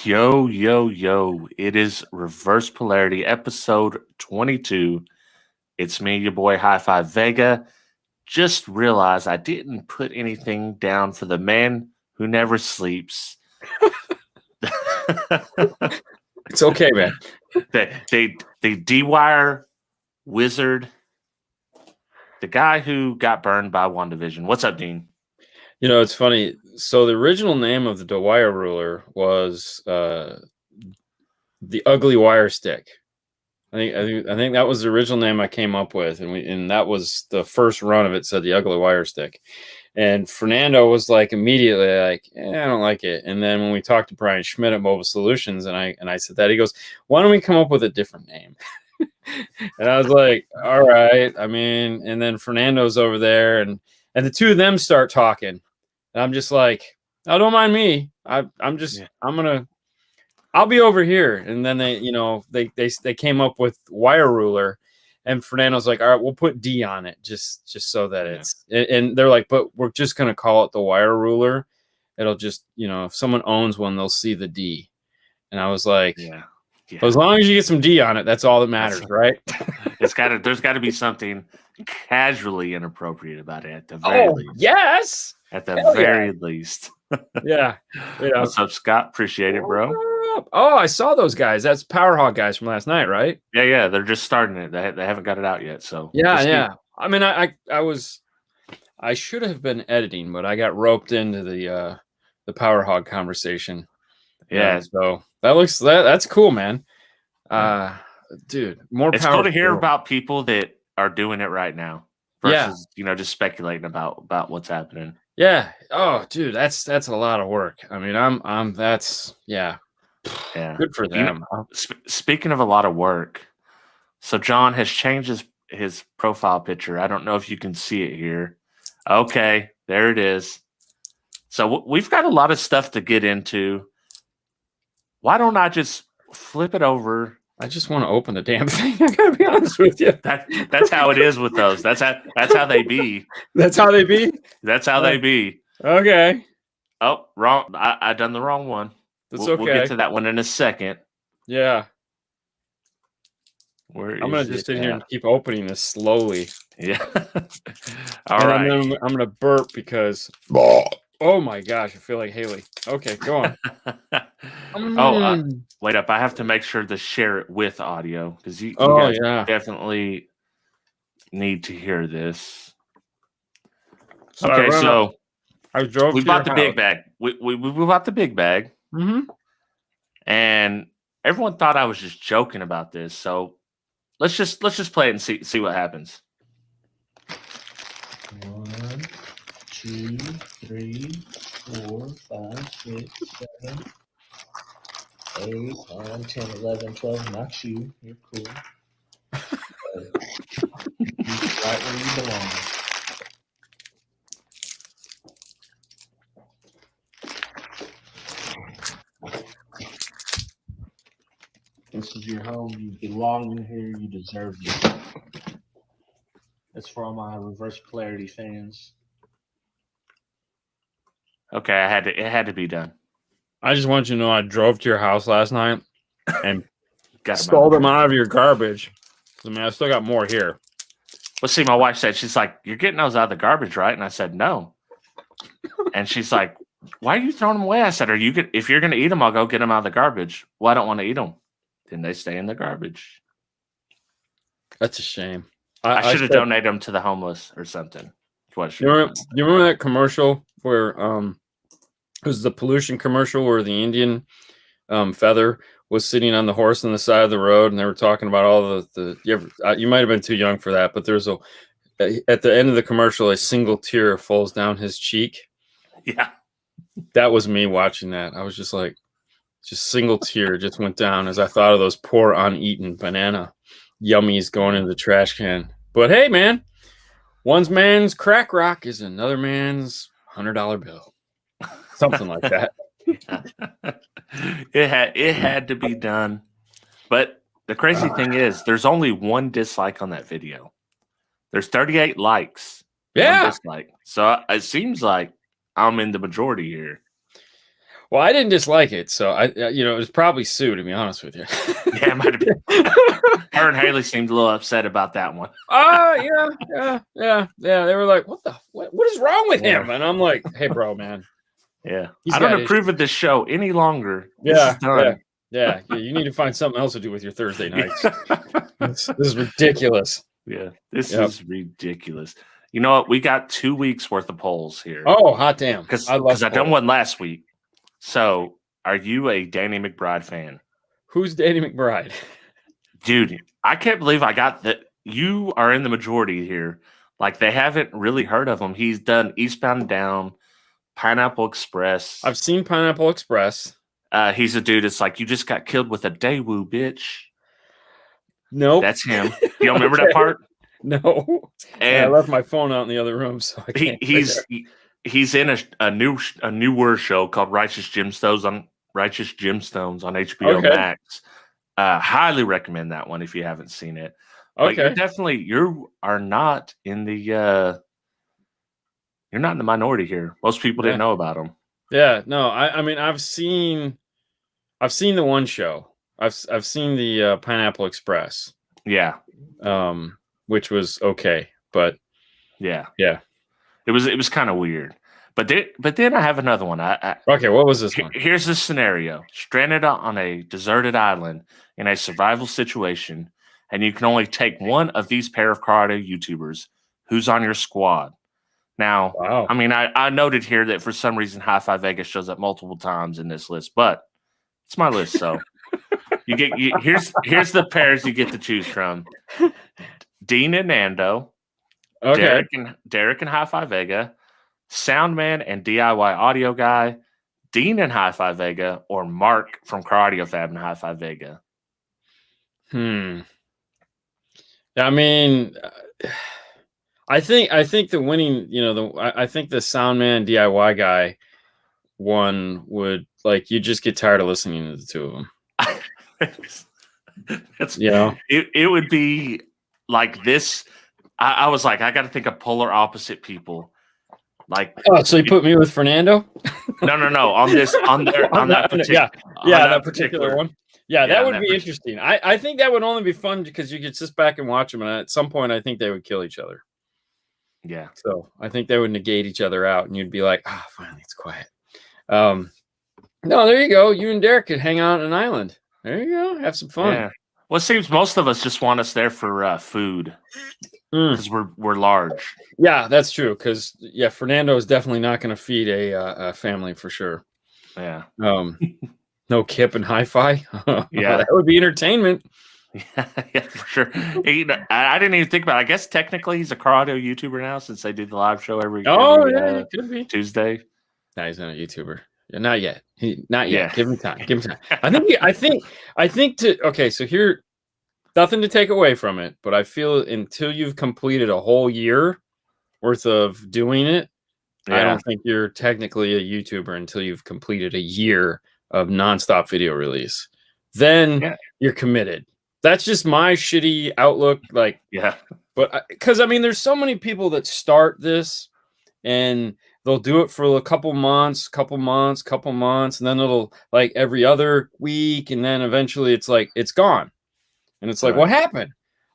Yo, yo, yo. It is Reverse Polarity, episode 22. It's me, your boy HifiVega. Just realized I didn't put anything down for the man who never sleeps. It's okay, man. The D-Wire wizard, the guy who got burned by WandaVision. What's up, Dean? You know, it's funny. So the original name of the DeWire ruler was the Ugly Wire Stick. I think that was the original name I came up with, and that was the first run of it. Said the Ugly Wire Stick, and Fernando was like immediately like, I don't like it. And then when we talked to Brian Schmidt at Mobile Solutions, and I said that, he goes, why don't we come up with a different name? And I was like, all right. I mean, and then Fernando's over there, and the two of them start talking. And I'm just like, oh, don't mind me. I'll be over here. And then they came up with wire ruler, and Fernando's like, all right, we'll put D on it just so that it's, and they're like, but we're just going to call it the wire ruler. It'll just, if someone owns one, they'll see the D. And I was like, yeah. As long as you get some D on it, that's all that matters, right? There's got to be something casually inappropriate about it at the very least. Yes. At the very least. Yeah. What's up, Scott? Appreciate it, bro. Oh, I saw those guys. That's Power Hog guys from last night, right? Yeah. They're just starting it. They haven't got it out yet. So yeah. I mean, I should have been editing, but I got roped into the Power Hog conversation. Yeah. So that's cool, man. Dude, more. It's cool to hear about people that are doing it right now versus just speculating about what's happening. Yeah. Oh, dude, that's a lot of work. I mean, that's good for them. Speaking of a lot of work, so John has changed his profile picture. I don't know if you can see it here. Okay, there it is. So we've got a lot of stuff to get into. Why don't I just flip it over? I just want to open the damn thing. I gotta be honest with you. That's how it is with those. That's how they be. That's how they be? That's how they be. Okay. Oh, wrong. I done the wrong one. That's okay. We'll get to that one in a second. Yeah. I'm gonna just sit here and keep opening this slowly. Yeah. All right. I'm gonna burp because oh my gosh, I feel like Haley. Okay, go on. Wait up. I have to make sure to share it with audio because you guys definitely need to hear this. Okay, so we bought the big bag. We bought the big bag. Mm-hmm. And everyone thought I was just joking about this. So let's just play it and see what happens. 1, 2, 3, 4, 5, 6, 7, 8, 9, 10, 11, 12. Not you. You're cool. You're right where you belong. This is your home. You belong in here. You deserve it. That's for all my Reverse Polarity fans. Okay, it had to be done. I just want you to know I drove to your house last night and stole them out of your garbage. I mean, I still got more here. Well, see, my wife said, she's like, you're getting those out of the garbage, right? And I said, no. And she's like, why are you throwing them away? I said, if you're going to eat them, I'll go get them out of the garbage. Well, I don't want to eat them. Then they stay in the garbage. That's a shame. I should have donated them to the homeless or something. You remember that commercial where it was the pollution commercial where the Indian feather was sitting on the horse on the side of the road, and they were talking about all you might have been too young for that, but there's at the end of the commercial, a single tear falls down his cheek. Yeah, that was me watching that. I was just like, just single tear just went down as I thought of those poor uneaten banana yummies going into the trash can. But hey, man, one man's crack rock is another man's $100 bill. Something like that. It had to be done. But the crazy thing is, there's only one dislike on that video. There's 38 likes. Yeah. Dislike. So it seems like I'm in the majority here. Well, I didn't dislike it, so it was probably Sue, to be honest with you. Yeah, it might have been. Her and Haley seemed a little upset about that one. Yeah. They were like, what is wrong with him? And I'm like, hey, bro, man. Yeah. He's I don't got approve of this show any longer. This Yeah, is done. yeah. You need to find something else to do with your Thursday nights. This is ridiculous. Yeah, this is ridiculous. You know what? We got 2 weeks worth of polls here. Oh, hot damn. Because I done one last week. So, are you a Danny McBride fan? Who's Danny McBride? Dude, I can't believe I got that. You are in the majority here. Like, they haven't really heard of him. He's done Eastbound and Down, Pineapple Express. I've seen Pineapple Express. He's a dude that's like, you just got killed with a Daewoo, bitch. Nope. That's him. You don't remember that part? No. And I left my phone out in the other room, so I can't. He's in a newer show called Righteous Gemstones on HBO Max. Highly recommend that one if you haven't seen it. Okay. But you are not in the you're not in the minority here. Most people didn't know about him. Yeah, no, I mean I've seen the one show. I've seen the Pineapple Express. Yeah. Which was okay, but yeah. It was kind of weird. But then I have another one. Okay, what was this one? Here's the scenario. Stranded on a deserted island in a survival situation, and you can only take one of these pair of karate YouTubers. Who's on your squad? Now, wow. I mean, I noted here that for some reason HifiVega shows up multiple times in this list, but it's my list, so here's the pairs you get to choose from. Dean and Nando, okay. Derek and HifiVega, Soundman and DIY Audio Guy, Dean and HifiVega, or Mark from Karate Fab and HifiVega. I mean, I think the winning, I think the Soundman DIY Guy one would, like, you just get tired of listening to the two of them. It would be like this. I was like, I got to think of polar opposite people. Like, so you put me with Fernando? No. On that particular one. Yeah, that would be interesting. I think that would only be fun because you could sit back and watch them, and at some point, I think they would kill each other. Yeah. So I think they would negate each other out, and you'd be like, finally, it's quiet. No, there you go. You and Derek could hang out on an island. There you go. Have some fun. Yeah. Well, it seems most of us just want us there for food because we're large. Yeah, that's true. Because Fernando is definitely not going to feed a family for sure. Yeah. No Kip and Hi-Fi. Yeah, that would be entertainment. Yeah, for sure. I didn't even think about it. I guess technically he's a karate YouTuber now since they do the live show every could be Tuesday. No, he's not a YouTuber. Yeah, not yet. Not yet. Yeah. Give him time. I think so here, nothing to take away from it, but I feel until you've completed a whole year worth of doing it, I don't think you're technically a YouTuber until you've completed a year of nonstop video release. Then you're committed. That's just my shitty outlook. Like, but because I mean, there's so many people that start this and they'll do it for a couple months, and then it'll like every other week, and then eventually it's like it's gone, and it's like, what happened?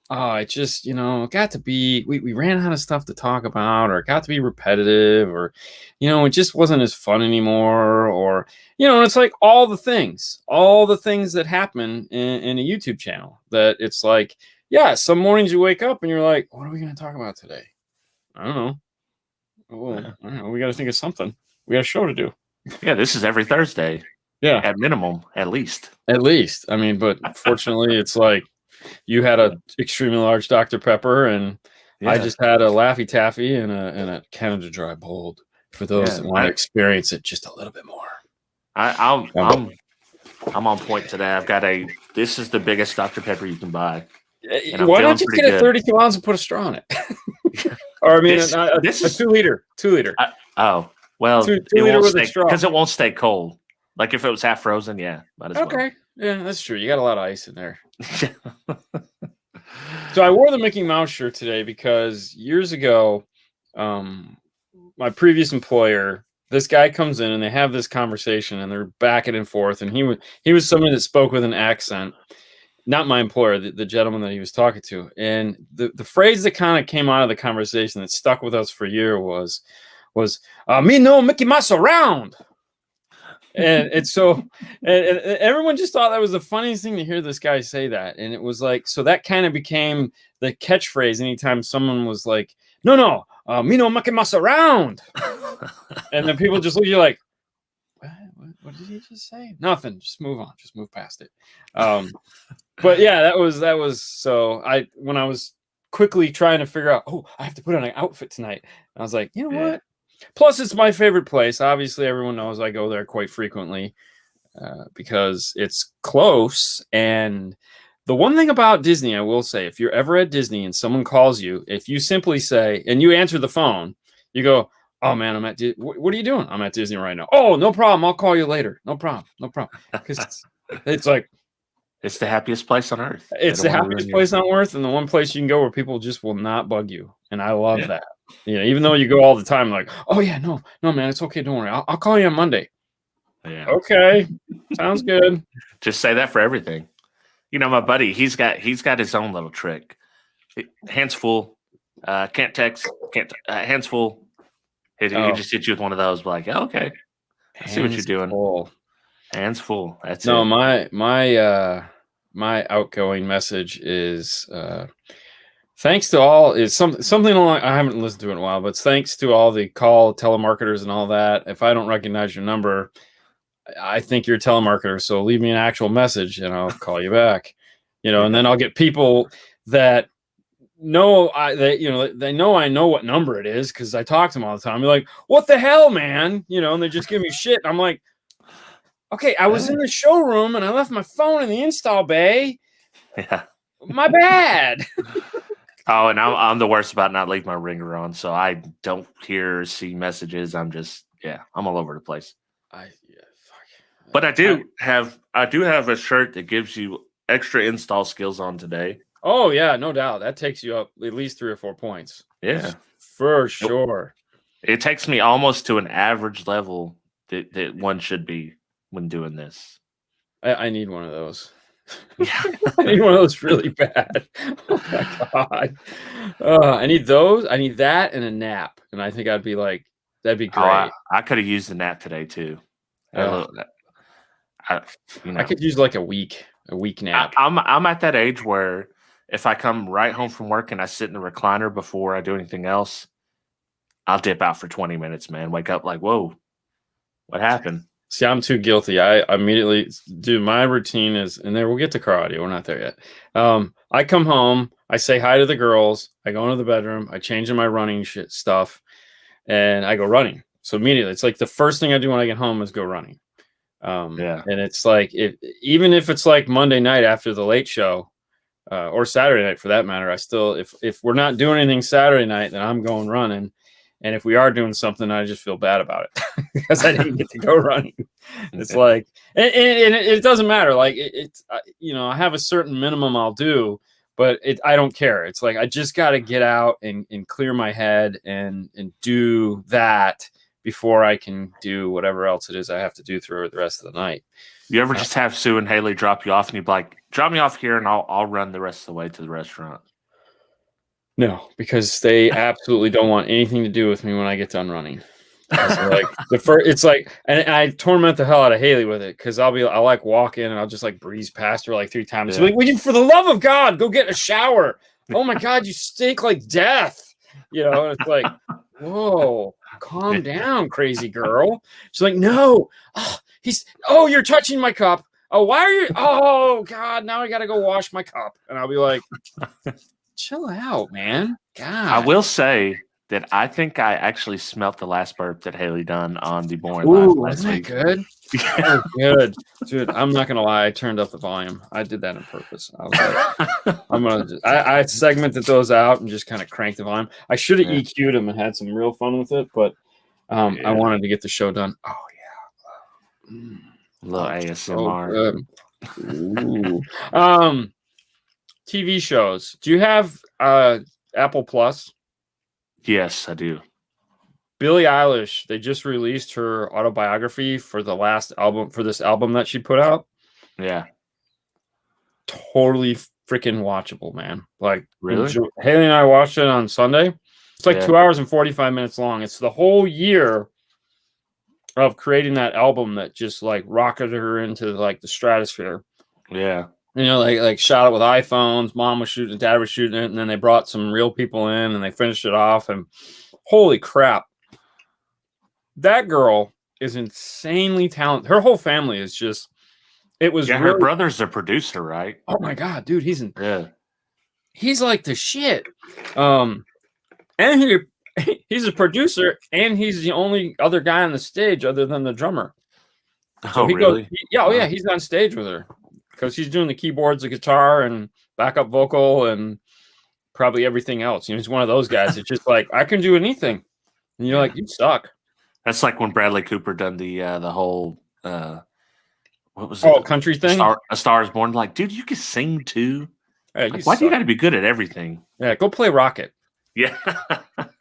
Oh, it just it got to be we ran out of stuff to talk about, or it got to be repetitive, or it just wasn't as fun anymore, or and it's like all the things that happen in a YouTube channel that it's like, some mornings you wake up and you're like, what are we going to talk about today? I don't know. Well, I don't know. We got to think of something. We got a show to do. Yeah, this is every Thursday. Yeah, at minimum, at least. I mean, but fortunately, it's like you had a extremely large Dr. Pepper, and I just had a Laffy Taffy and a Canada Dry Bold for those that want to experience it just a little bit more. I'm on point today. I've got this is the biggest Dr. Pepper you can buy. Why don't you get a 32 ounce and put a straw in it? Or I mean, a 2 liter. 2 liter. Well, 2 liter with a straw because it won't stay cold. Like if it was half frozen, might as well. Okay, yeah, that's true. You got a lot of ice in there. So I wore the Mickey Mouse shirt today because years ago, my previous employer, this guy comes in and they have this conversation and they're backing and forth. And he was somebody that spoke with an accent, not my employer, the gentleman that he was talking to. And the phrase that kind of came out of the conversation that stuck with us for a year was me no Mickey Mouse around. And so everyone just thought that was the funniest thing to hear this guy say that. And it was like, so that kind of became the catchphrase anytime someone was like, no, me no Mickey Mouse around. And then people just look at you like, what did he just say? Nothing. Just move on. Just move past it. But yeah, that was so when I was quickly trying to figure out, I have to put on an outfit tonight. I was like, you know what? Plus, it's my favorite place. Obviously, everyone knows I go there quite frequently because it's close. And the one thing about Disney, I will say, if you're ever at Disney and someone calls you, if you simply say, and you answer the phone, you go, oh, man, I'm at Disney. What are you doing? I'm at Disney right now. Oh, no problem. I'll call you later. No problem. Because it's like, it's the happiest place on earth. It's the happiest place on earth, and the one place you can go where people just will not bug you. And I love that. Even though you go all the time, like, oh yeah, no, man, it's okay. Don't worry. I'll call you on Monday. Yeah. Okay. Sounds good. Just say that for everything. My buddy, he's got his own little trick. Hands full, can't text, hands full. He just hits you with one of those, like, okay, I see what you're doing. Full. Hands full. That's it. No, my outgoing message is thanks to all is something along. I haven't listened to it in a while, but thanks to all the call telemarketers and all that. If I don't recognize your number, I think you're a telemarketer. So leave me an actual message and I'll call you back. And then I'll get people that know they know I know what number it is because I talk to them all the time. They're like, what the hell, man? And they just give me shit. I'm like, okay, I was in the showroom and I left my phone in the install bay. Yeah. My bad. Oh, and I'm the worst about not leaving my ringer on, so I don't hear or see messages. I'm all over the place. But I do have a shirt that gives you extra install skills on today. Oh yeah, no doubt. That takes you up at least 3 or 4 points. Yeah, for sure. It takes me almost to an average level that one should be when doing this. I need one of those. Yeah. I need one of those really bad. Oh my god. I need those. I need that and a nap. And I think I'd be like, that'd be great. I could have used the nap today too. I could use like a week nap. I'm at that age where if I come right home from work and I sit in the recliner before I do anything else, I'll dip out for 20 minutes, man. Wake up like, whoa, what happened? See, I'm too guilty. I immediately do my routine is, and there we'll get to car audio. We're not there yet. I come home, I say hi to the girls, I go into the bedroom, I change in my running stuff, and I go running. So immediately, it's like the first thing I do when I get home is go running. And it's like even if it's like Monday night after the late show, or Saturday night for that matter, I still if we're not doing anything Saturday night, then I'm going running. And if we are doing something, I just feel bad about it because I didn't get to go running. It's like, and it doesn't matter. Like I have a certain minimum I'll do, but I don't care. It's like, I just got to get out and clear my head and do that before I can do whatever else it is I have to do through the rest of the night. You ever just have Sue and Haley drop you off and you'd be like, drop me off here and I'll run the rest of the way to the restaurant? No, because they absolutely don't want anything to do with me when I get done running. Like it's like, and I torment the hell out of Haley with it because I'll like walk in and I'll just like breeze past her like 3 times. Yeah. Like, would you, for the love of God, go get a shower? Oh my God, you stink like death. And it's like, whoa, calm down, crazy girl. She's like, no, you're touching my cup. Oh, why are you? Oh God, now I got to go wash my cup. And I'll be like, chill out, man. God. I will say that I think I actually smelt the last burp that Haley done on the Boring Live last week. Good? Oh, good. Dude, I'm not going to lie. I turned up the volume. I did that on purpose. I was like, I segmented those out and just kind of cranked the volume. I should have EQ'd them and had some real fun with it, but I wanted to get the show done. Oh, yeah. A little ASMR. Ooh. TV shows. Do you have Apple Plus? Yes, I do. Billie Eilish, they just released her autobiography for the last album, for this album that she put out. Yeah. Totally freaking watchable, man. Like, Really? Haley and I watched it on Sunday. It's like 2 hours and 45 minutes long. It's the whole year of creating that album that just like rocketed her into like the stratosphere. Yeah. You know, like shot it with iPhones. Mom was shooting, dad was shooting it, and then they brought some real people in and they finished it off. And holy crap, that girl is insanely talented. Her whole family is just. It was. Yeah, really, her brother's a producer, right? Oh my god, dude, he's like the shit. And he's a producer, and he's the only other guy on the stage other than the drummer. So he really? Goes, he's on stage with her because he's doing the keyboards, the guitar, and backup vocal, and probably everything else. You know, he's one of those guys that's just like, I can do anything, and you're like, you suck. That's like when Bradley Cooper done the whole what was it? Country thing. A Star Is Born. Like, dude, you can sing too. Yeah, like, why do you got to be good at everything? Yeah, go play Rocket. Yeah,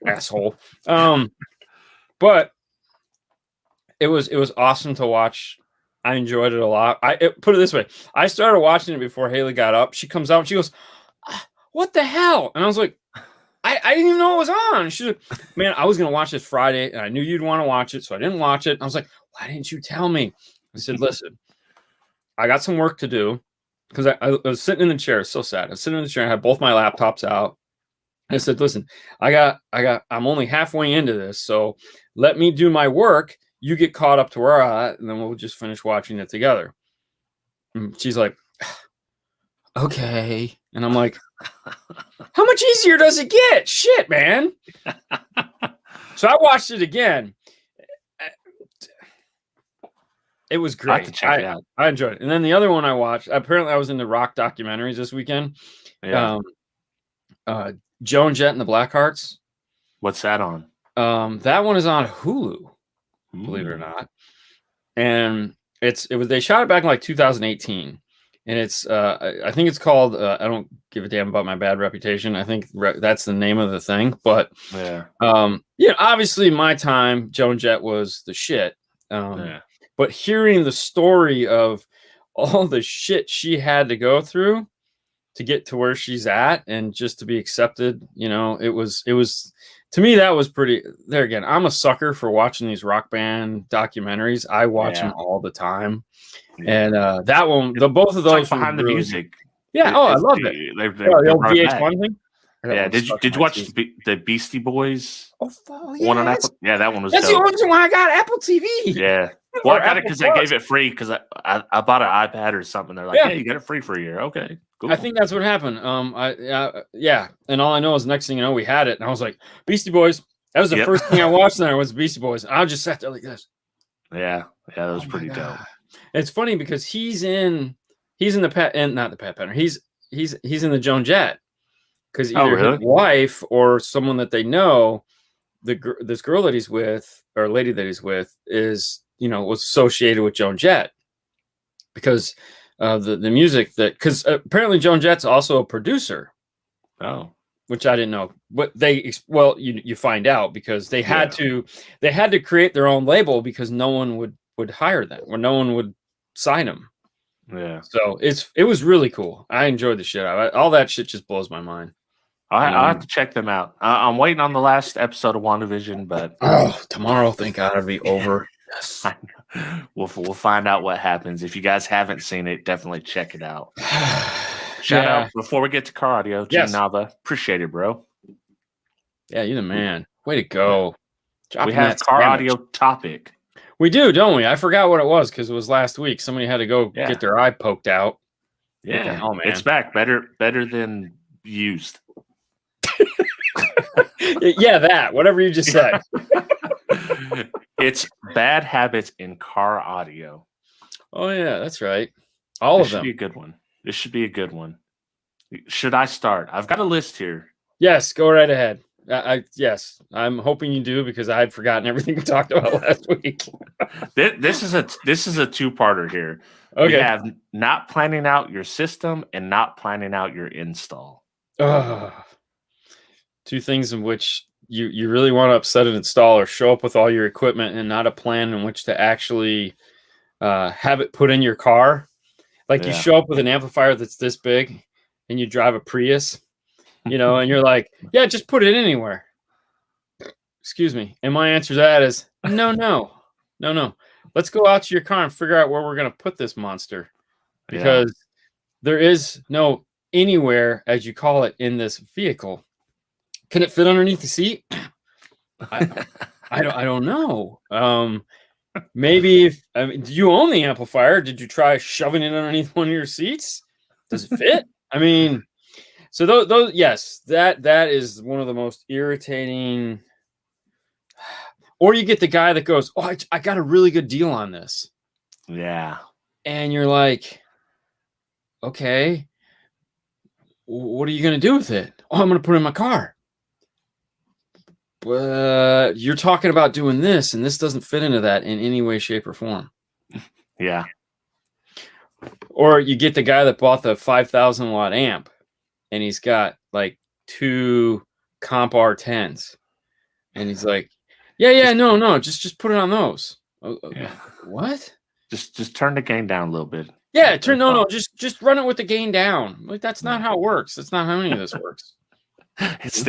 asshole. But it was awesome to watch. I enjoyed it a lot. Put it this way: I started watching it before Haley got up. She comes out and she goes, "What the hell?" And I was like, "I didn't even know it was on." She's like, "Man, I was gonna watch this Friday, and I knew you'd want to watch it, so I didn't watch it." And I was like, "Why didn't you tell me?" I said, "Listen, I got some work to do." Because I was sitting in the chair, so sad. I was sitting in the chair, I had both my laptops out. I said, listen, I'm only halfway into this, so let me do my work. You get caught up to where I'm at, and then we'll just finish watching it together. And she's like, okay. And I'm like, how much easier does it get? Shit, man. So I watched it again. It was great. I have to check it out. I enjoyed it. And then the other one I watched, apparently I was into rock documentaries this weekend. Yeah. Joan Jett and the Blackhearts. What's that on? That one is on Hulu, believe it or not. And they shot it back in like 2018. And it's I think it's called I don't give a damn about my bad reputation. I think that's the name of the thing. But yeah, obviously my time, Joan Jett was the shit. But hearing the story of all the shit she had to go through to get to where she's at and just to be accepted, it was to me, that was pretty. There again, I'm a sucker for watching these rock band documentaries. I watch them all the time. And that one, both of those behind the music. Yeah. I love it. The old VH1 thing. Yeah. Did you watch the Beastie Boys? Oh, one on Apple? Yeah, that one was. That's dope. the only one I got Apple TV. Yeah. Well, I got it because I gave it free because I bought an iPad or something. They're like, yeah, you got it free for a year. Okay, cool. I think that's what happened. And all I know is the next thing you know, we had it, and I was like, Beastie Boys. That was the first thing I watched there was Beastie Boys. I just sat there like this. Yeah, that was pretty dope. It's funny because he's in the pet and not the Pet Penner. He's in the Joan Jett because either his wife or someone that they know, this girl that he's with or lady that he's with is was associated with Joan Jett because the music because apparently Joan Jett's also a producer. Oh, which I didn't know. But you find out because they had to create their own label because no one would hire them or no one would sign them. Yeah. So it was really cool. I enjoyed the shit out of it. All that shit just blows my mind. I'll have to check them out. I'm waiting on the last episode of WandaVision, but tomorrow, thank God, it'll be over. Yes. We'll find out what happens. If you guys haven't seen it, definitely check it out. Shout out before we get to car audio, Gene Nava. Appreciate it, bro. Yeah, you're the man. Way to go. We have car audio topic. We do, don't we? I forgot what it was because it was last week. Somebody had to go get their eye poked out. Yeah, it's back. Better than used. Yeah, that. Whatever you just said. It's bad habits in car audio. Oh yeah, that's right. All of them. This should be a good one. This should be a good one. Should I start? I've got a list here. Yes, go right ahead. Yes, I'm hoping you do because I had forgotten everything we talked about last week. This is a two-parter here. Okay. We have not planning out your system and not planning out your install. Two things in which you really want to upset an installer, show up with all your equipment and not a plan in which to actually have it put in your car. Like you show up with an amplifier that's this big and you drive a Prius, and you're like, yeah, just put it anywhere. Excuse me. And my answer to that is no. Let's go out to your car and figure out where we're going to put this monster, because there is no anywhere, as you call it, in this vehicle. Can it fit underneath the seat? I don't know. Maybe do you own the amplifier? Did you try shoving it underneath one of your seats? Does it fit? I mean, so those yes, that is one of the most irritating. Or you get the guy that goes, "Oh, I got a really good deal on this." Yeah. And you're like, "Okay, what are you going to do with it?" "Oh, I'm going to put it in my car." But you're talking about doing this, and this doesn't fit into that in any way, shape, or form. Yeah. Or you get the guy that bought the 5,000 watt amp, and he's got like 2 Comp R10s, and he's like, no, just put it on those. What? Just turn the gain down a little bit. Yeah, just run it with the gain down. Like that's not how it works. That's not how any of this works. It's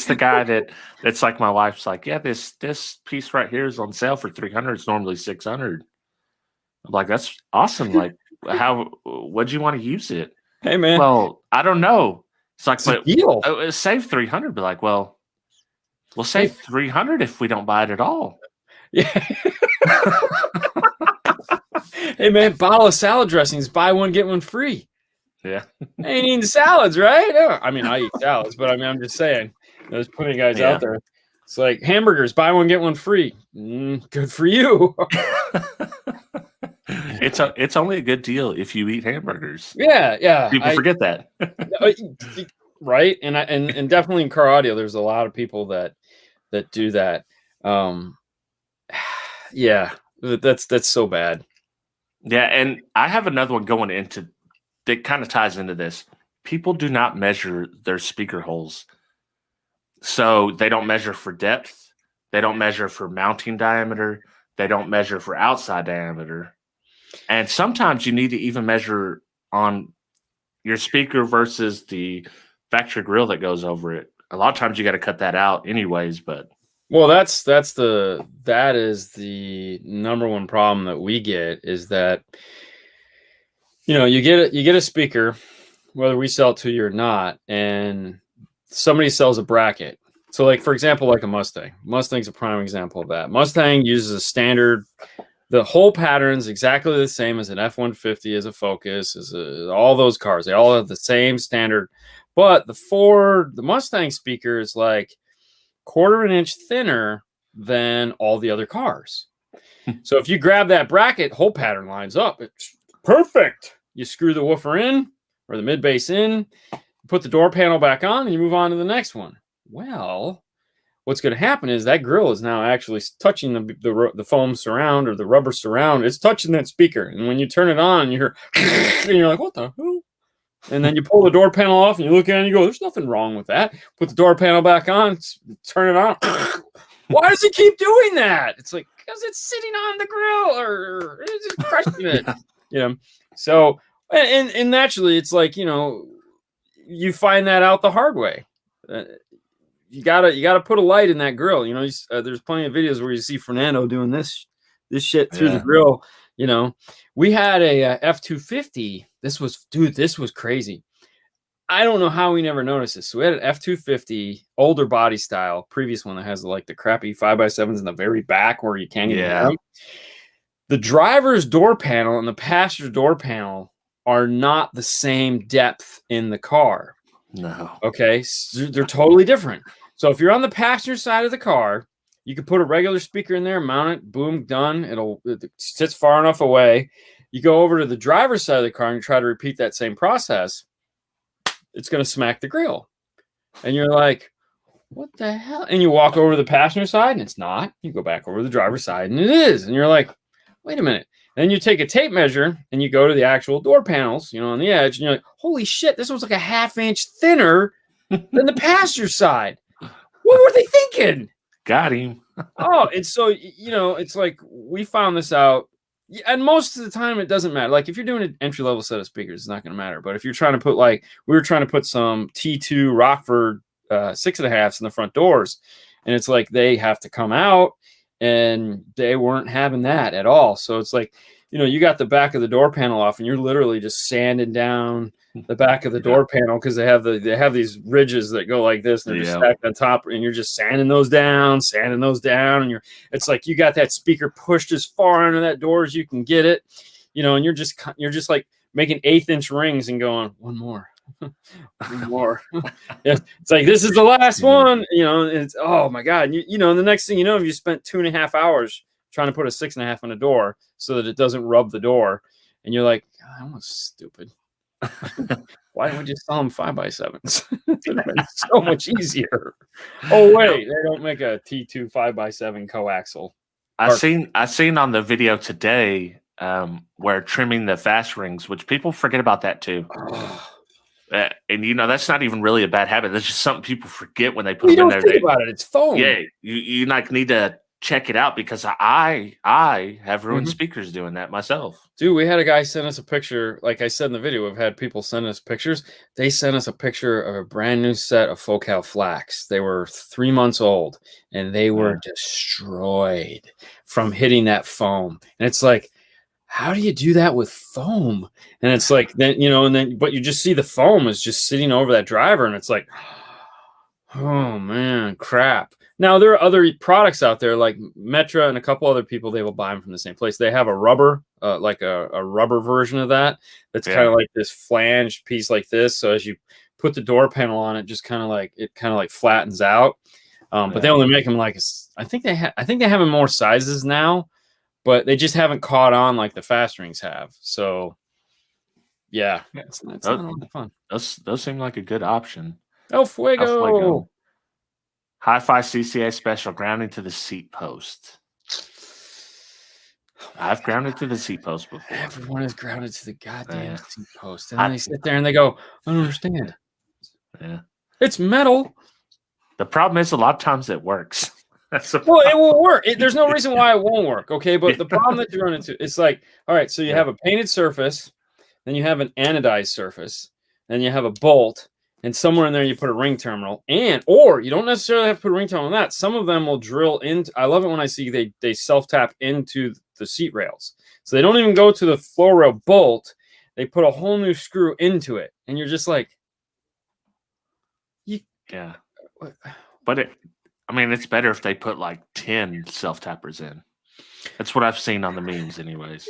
the guy that's like my wife's like, yeah, this piece right here is on sale for $300. It's normally $600. I'm like, that's awesome. Like, what'd you want to use it? Hey man. Well, I don't know. It's like, but deal. Save $300. Be like, well, we'll save $300 if we don't buy it at all. Yeah. Hey man, bottle of salad dressings, buy one get one free. Yeah. I ain't eating salads, right? I mean, I eat salads, but I'm just saying, there's plenty of guys out there. It's like hamburgers, buy one get one free. Good for you. It's only a good deal if you eat hamburgers. Yeah. People forget that. Right? And definitely in car audio, there's a lot of people that do that. Yeah, that's so bad. Yeah, and I have another one going into that kind of ties into this. People do not measure their speaker holes. So they don't measure for depth. They don't measure for mounting diameter. They don't measure for outside diameter. And sometimes you need to even measure on your speaker versus the factory grill that goes over it. A lot of times you got to cut that out anyways, but well, that is the number one problem that we get is that you get a speaker, whether we sell it to you or not, and somebody sells a bracket. So like, for example, like a Mustang. Mustang's a prime example of that. Mustang uses a standard, the whole pattern's exactly the same as an F-150, as a Focus, all those cars. They all have the same standard. But the Mustang speaker is like 1/4 inch thinner than all the other cars. So if you grab that bracket, whole pattern lines up. It's perfect. You screw the woofer in or the mid bass in, put the door panel back on, and you move on to the next one. Well, what's going to happen is that grill is now actually touching the foam surround or the rubber surround. It's touching that speaker. And when you turn it on, you're like, what the hell? And then you pull the door panel off and you look at it and you go, there's nothing wrong with that. Put the door panel back on, turn it on. Why does it keep doing that? It's like, because it's sitting on the grill or it's just crushing it. So, and naturally it's like, you find that out the hard way. You gotta put a light in that grill. There's plenty of videos where you see Fernando doing this shit through the grill. We had a F-250. This was crazy. I don't know how we never noticed this. So we had an F-250, older body style, previous one that has like the crappy 5x7s in the very back where you can't even hear them. The driver's door panel and the passenger door panel are not the same depth in the car. No. Okay. So they're totally different. So if you're on the passenger side of the car, you can put a regular speaker in there, mount it, boom, done. It sits far enough away. You go over to the driver's side of the car and try to repeat that same process. It's going to smack the grill. And you're like, what the hell? And you walk over to the passenger side and it's not. You go back over to the driver's side and it is. And you're like, wait a minute. And then you take a tape measure and you go to the actual door panels, on the edge. And you're like, holy shit, this was like a 1/2 inch thinner than the passenger side. What were they thinking? Got him. Oh, and so, you know, it's like we found this out. And most of the time, it doesn't matter. Like if you're doing an entry-level set of speakers, it's not going to matter. But if you're trying to put we were trying to put some T2 Rockford 6.5s in the front doors, and it's like they have to come out, and they weren't having that at all. So it's like, you know, you got the back of the door panel off, and you're literally just sanding down the back of the door panel because they have these ridges that go like this, and they're just stacked on top, and you're just sanding those down, and it's like you got that speaker pushed as far under that door as you can get it, you know, and you're just like making 1/8-inch rings and going one more. One more. Yeah, it's like this is the last one, you know. And it's, oh my god, you know, and the next thing you know, you spent 2.5 hours trying to put a 6.5 on a door so that it doesn't rub the door, and you're like, God, that was stupid. Why didn't we just sell them 5x7s? It would have been so much easier. Oh wait, they don't make a T2 5x7 coaxial. I seen on the video today where trimming the fast rings, which people forget about that too. And you know, that's not even really a bad habit. That's just something people forget when they put them in there. Think about it. It's foam. Yeah, you like need to check it out because I have ruined speakers doing that myself. Dude, we had a guy send us a picture. Like I said in the video, we've had people send us pictures. They sent us a picture of a brand new set of Focal Flax. They were 3 months old, and they were destroyed from hitting that foam. And it's like, how do you do that with foam? And it's like, then, you know, but you just see the foam is just sitting over that driver, and it's like, oh man, crap. Now, there are other products out there like Metra and a couple other people. They will buy them from the same place. They have a rubber, like a rubber version of that. That's kind of like this flanged piece like this. So as you put the door panel on, it just kind of like flattens out. But they only make them like, I think they have them more sizes now, but they just haven't caught on like the fast rings have. So yeah, it's not a lot of fun. Those seem like a good option. El Fuego. Hi-Fi CCA special grounding to the seat post. I've grounded to the seat post before. Everyone is grounded to the goddamn seat post. And then they sit there and they go, I don't understand. Yeah. It's metal. The problem is a lot of times it works. Well, it will work. There's no reason why it won't work. Okay. But the problem that you run into, it's like, all right, so you have a painted surface, then you have an anodized surface, then you have a bolt. And somewhere in there, you put a ring terminal, or you don't necessarily have to put a ring terminal on that. Some of them will drill into. I love it when I see they self tap into the seat rails, so they don't even go to the floor rail bolt. They put a whole new screw into it, and you're just like, yeah. But it's better if they put like 10 self tappers in. That's what I've seen on the memes, anyways.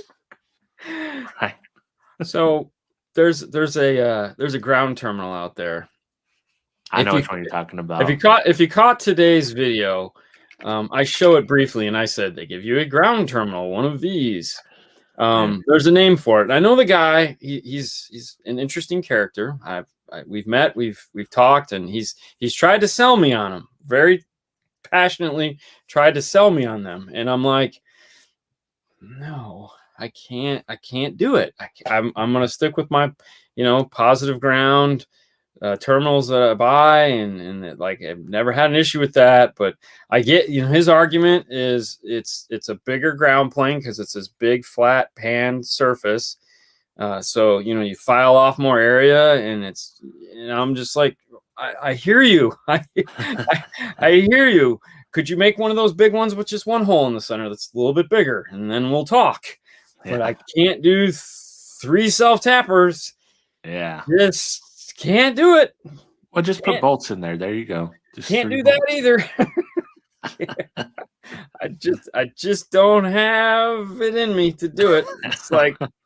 Right. So. There's a ground terminal out there. I know which one you're talking about. If you caught today's video, I show it briefly, and I said they give you a ground terminal, one of these. There's a name for it. I know the guy. He's an interesting character. We've met, we've talked, and he's tried to sell me on them very passionately. Tried to sell me on them, and I'm like, no. I can't do it. I'm going to stick with my, positive ground terminals that I buy, and like I've never had an issue with that. But I get, his argument is it's a bigger ground plane because it's this big flat pan surface. So you file off more area, and I'm just like, I hear you. I hear you. Could you make one of those big ones with just one hole in the center that's a little bit bigger, and then we'll talk. But I can't do 3 self-tappers. Yeah. Just can't do it. Well, just put bolts in there. There you go. Can't do that either. I just don't have it in me to do it. It's like, it's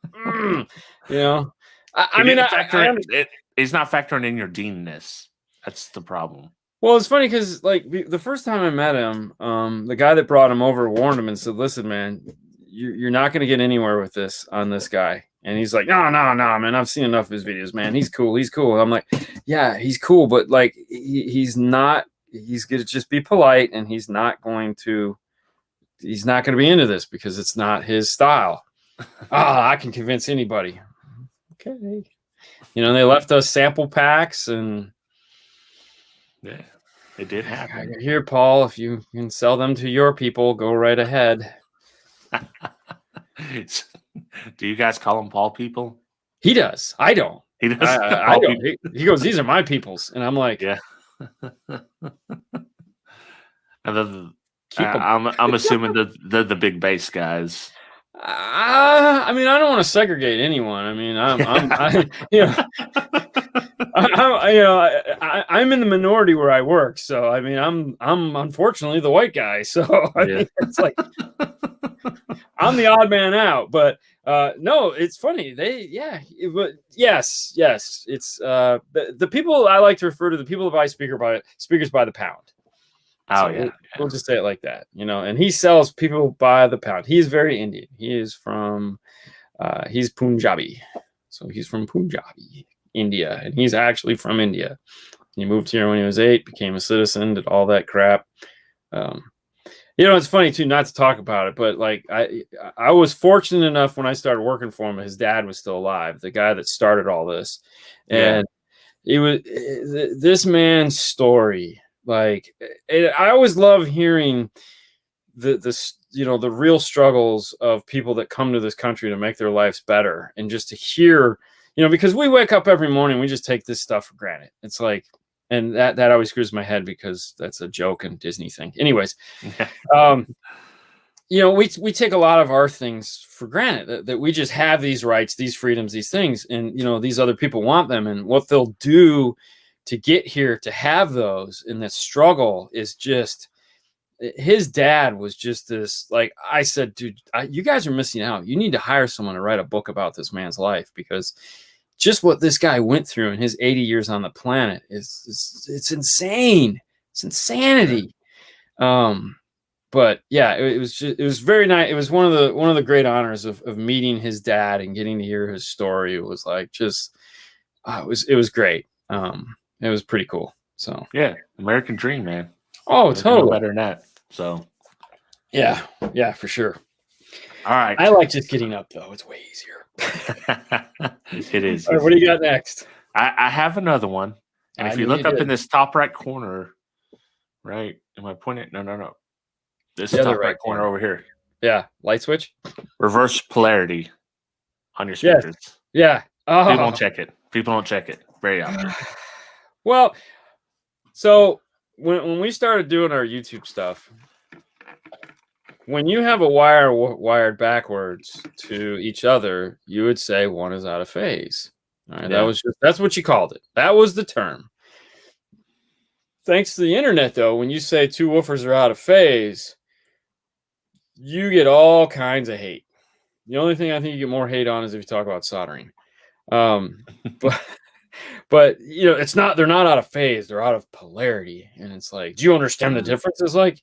not factoring in your Deanness. That's the problem. Well, it's funny because like the first time I met him, the guy that brought him over warned him and said, listen, man, you're not going to get anywhere with this on this guy. And he's like, no, man, I've seen enough of his videos, man. He's cool. And I'm like, yeah, he's cool. But like, he's going to just be polite, and he's not going to be into this because it's not his style. I can convince anybody. Okay. They left us sample packs, and It did happen. Here, Paul, if you can sell them to your people, go right ahead. Do you guys call them Paul people? He does. I don't. He does. I don't. He goes, these are my peoples. And I'm like, yeah. And then, I'm assuming they're the big bass guys. I mean, I don't want to segregate anyone. I mean, I'm in the minority where I work. So, I mean, I'm unfortunately the white guy. So, I mean, it's like I'm the odd man out. But no, it's funny. Yes. It's the people I like to refer to the people that buy speakers by the pound. Oh, so we'll just say it like that, and he sells people by the pound. He's very Indian. He is from, he's Punjabi. So he's from Punjabi, India. And he's actually from India. He moved here when he was 8, became a citizen, did all that crap. It's funny too, not to talk about it, but like I was fortunate enough when I started working for him, his dad was still alive, the guy that started all this. And it was this man's story. Like, I always love hearing the real struggles of people that come to this country to make their lives better, and just to hear, because we wake up every morning, we just take this stuff for granted. It's like, and that always screws my head because that's a joke and Disney thing. Anyways, we take a lot of our things for granted, that we just have these rights, these freedoms, these things, and these other people want them, and what they'll do to get here to have those in this struggle is just, his dad was just this, like I said, dude, you guys are missing out. You need to hire someone to write a book about this man's life, because just what this guy went through in his 80 years on the planet it's insane. It's insanity. But yeah, it was very nice. It was one of the great honors of meeting his dad and getting to hear his story. It was like, just, it was great. It was pretty cool. So yeah, American dream, man. Oh, totally better than that. So yeah, for sure. All right. I like just getting up though. It's way easier. It is. All right, what do you got next? I have another one. And if you look up in this top right corner, right? Am I pointing? No. This top right corner over here. Yeah. Light switch. Reverse polarity on your speakers. Yeah. Oh. People don't check it very often. Well, so when we started doing our YouTube stuff, when you have a wire wired backwards to each other, you would say one is out of phase. All right, that's what you called it. That was the term. Thanks to the internet, though, when you say two woofers are out of phase, you get all kinds of hate. The only thing I think you get more hate on is if you talk about soldering. But it's not, they're not out of phase, they're out of polarity. And it's like, do you understand the difference? It's like,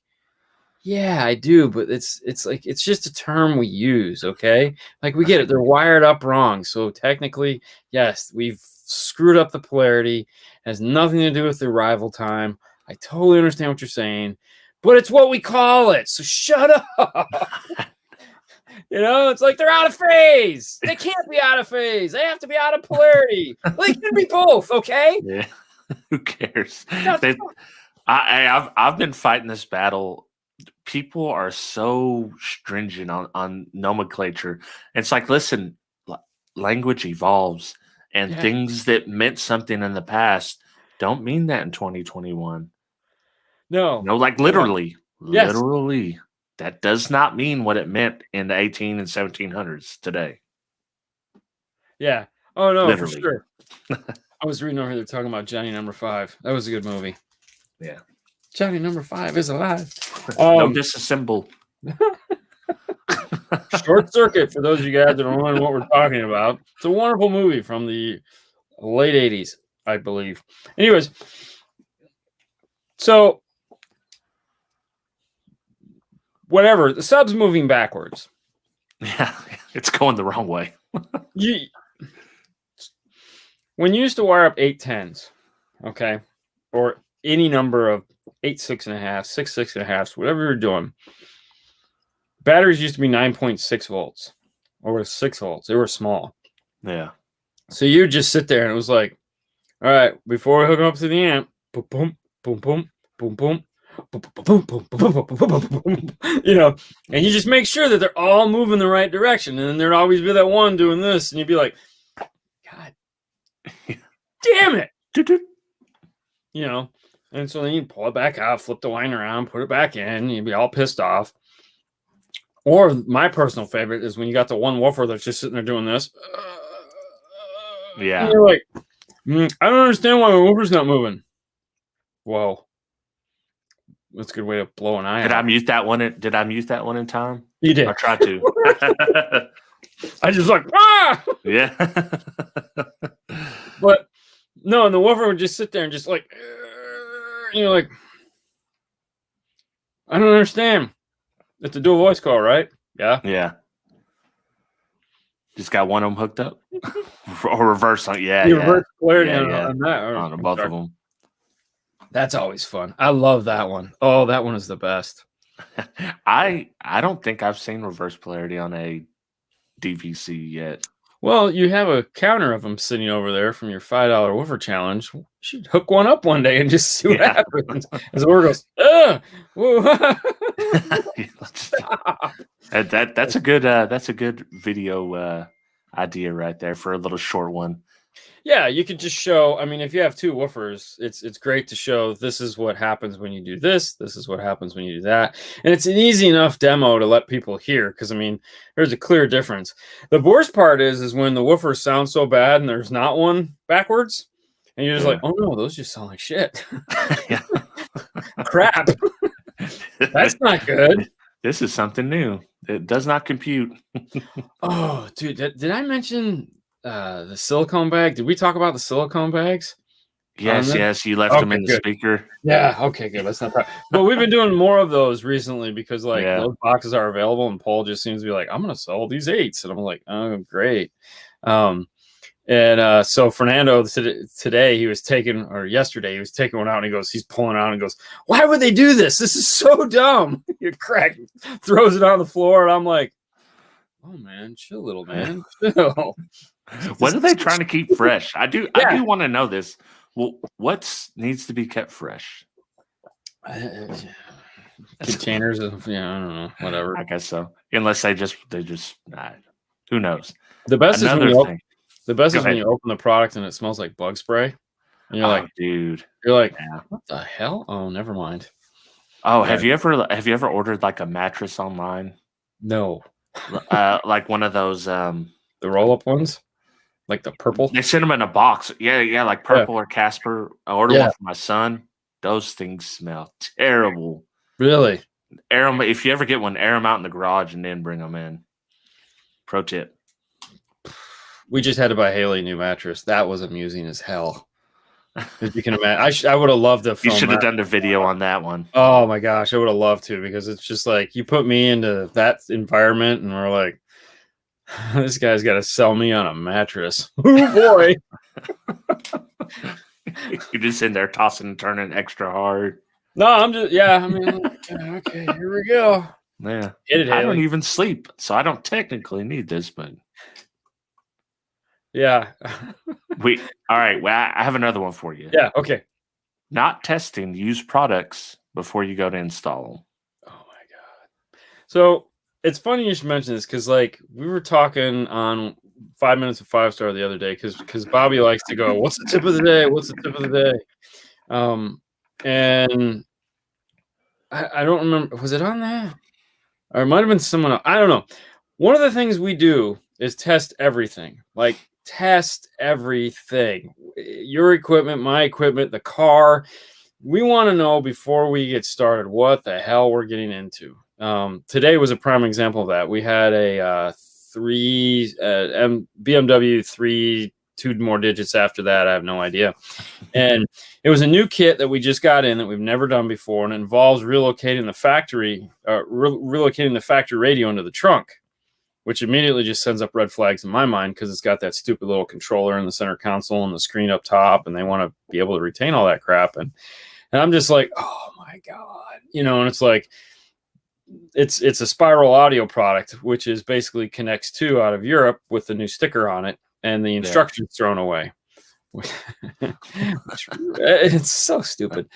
yeah, I do, but it's like, it's just a term we use, okay? Like, we get it, they're wired up wrong. So technically, yes, we've screwed up the polarity. It has nothing to do with the arrival time. I totally understand what you're saying, but it's what we call it. So shut up. It's like they're out of phase. They can't be out of phase. They have to be out of polarity. They can be both, okay? Yeah. Who cares? I've been fighting this battle. People are so stringent on nomenclature. It's like, listen, language evolves, and things that meant something in the past don't mean that in 2021. No, like literally. Yes. Literally. That does not mean what it meant in the 18 and 1700s today. Yeah. Oh, no, literally. For sure. I was reading over here, they're talking about Johnny Number 5. That was a good movie. Yeah. Johnny Number 5 is alive. No disassemble. Short Circuit, for those of you guys that don't know what we're talking about. It's a wonderful movie from the late 80s, I believe. Anyways, so whatever, the sub's moving backwards. Yeah, it's going the wrong way. When you used to wire up 810s, okay, or any number of 8 6.5, 6 6.5, whatever you're doing, batteries used to be 9.6 volts or 6 volts. They were small. Yeah. So you just sit there and it was like, all right, before we hook them up to the amp, boom, boom, boom, boom, boom, boom, boom, boom, boom, boom, boom, boom, boom, boom, boom, you know, and you just make sure that they're all moving the right direction. And then there'd always be that one doing this, and you'd be like, God damn it. You know, and so then you pull it back out, flip the line around, put it back in, you'd be all pissed off. Or my personal favorite is when you got the one woofer that's just sitting there doing this. Yeah. And you're like, I don't understand why my woofer's not moving. Whoa. That's a good way to blow an eye Did out. I mute that one? Did I mute that one in time? You did. I tried to. I just like, ah! Yeah. But no, and the woofer would just sit there and just like, you know, like, I don't understand. It's a dual voice call, right? Yeah. Yeah. Just got one of them hooked up, or reverse on. Yeah, You yeah. reverse polarity Yeah, on that. Or, On I'm both sorry. of them. That's always fun. I love that one. Oh, that one is the best. I don't think I've seen reverse polarity on a DVC yet. Well, you have a counter of them sitting over there from your $5 woofer challenge. You should hook one up one day and just see what happens. As the woofer goes, That's a good video idea right there for a little short one. Yeah, you could just show. I mean, if you have two woofers, it's great to show this is what happens when you do this. This is what happens when you do that. And it's an easy enough demo to let people hear because, I mean, there's a clear difference. The worst part is when the woofers sound so bad and there's not one backwards. And you're just like, oh, no, those just sound like shit. Crap. That's not good. This is something new. It does not compute. Oh, dude, did I mention the silicone bag? Did we talk about the silicone bags? Yes. You left them in the speaker. Yeah. Okay, good. That's not bad. But we've been doing more of those recently because those boxes are available, and Paul just seems to be like, I'm going to sell these 8s. And I'm like, oh, great. So Fernando today he was taking, or yesterday he was taking one out, and he's pulling out and goes, why would they do this? This is so dumb. You crack, throws it on the floor, and I'm like, oh man, chill, little man, chill. What are they trying to keep fresh? I do want to know this. Well, what needs to be kept fresh? Containers of, I don't know, whatever. I guess so. Unless they just who knows? The best is when you open the product and it smells like bug spray. And you're like, dude, what the hell? Oh, never mind. Oh, have you ever ordered like a mattress online? No. Like one of those the roll-up ones? Like the purple? They send them in a box. Yeah, like purple or Casper. I ordered one for my son. Those things smell terrible. Really? Air them, if you ever get one, air them out in the garage and then bring them in. Pro tip. We just had to buy Haley a new mattress. That was amusing as hell. If you can imagine, I would have loved to film. You should have done the video on that one. Oh my gosh, I would have loved to, because it's just like you put me into that environment and we're like, this guy's got to sell me on a mattress. Oh boy. You're just in there tossing and turning extra hard. No, I'm just, okay, here we go. Yeah. Get it, I don't even sleep, so I don't technically need this, but yeah. All right. Well, I have another one for you. Yeah. Okay. Not testing used products before you go to install them. Oh my God. So it's funny you should mention this, because like we were talking on 5 Minutes of 5-Star the other day, because Bobby likes to go, what's the tip of the day? What's the tip of the day? And I don't remember, was it on that? Or it might have been someone else. I don't know. One of the things we do is test everything. Like test everything. Your equipment, my equipment, the car. We want to know before we get started what the hell we're getting into. Today was a prime example of that. We had a BMW 3, 2 more digits after that. I have no idea. And it was a new kit that we just got in that we've never done before, and it involves relocating the factory radio into the trunk, which immediately just sends up red flags in my mind, because it's got that stupid little controller in the center console and the screen up top, and they want to be able to retain all that crap. And I'm just like, oh my God, and it's like, it's a spiral audio product, which is basically Connects 2 out of Europe with the new sticker on it, and the instructions thrown away. It's so stupid.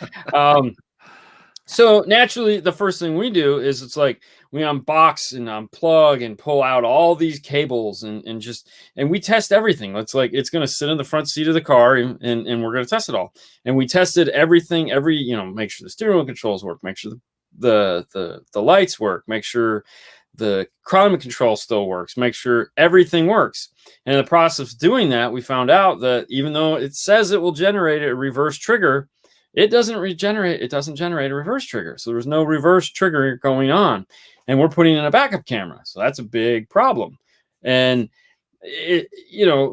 So naturally, the first thing we do is it's like we unbox and unplug and pull out all these cables and we test everything. It's like it's going to sit in the front seat of the car and we're going to test it all. And we tested everything, make sure the steering wheel controls work, make sure the lights work, make sure the climate control still works, make sure everything works. And in the process of doing that, we found out that even though it says it will generate a reverse trigger, it doesn't generate a reverse trigger. So there's no reverse trigger going on. And we're putting in a backup camera. So that's a big problem. And the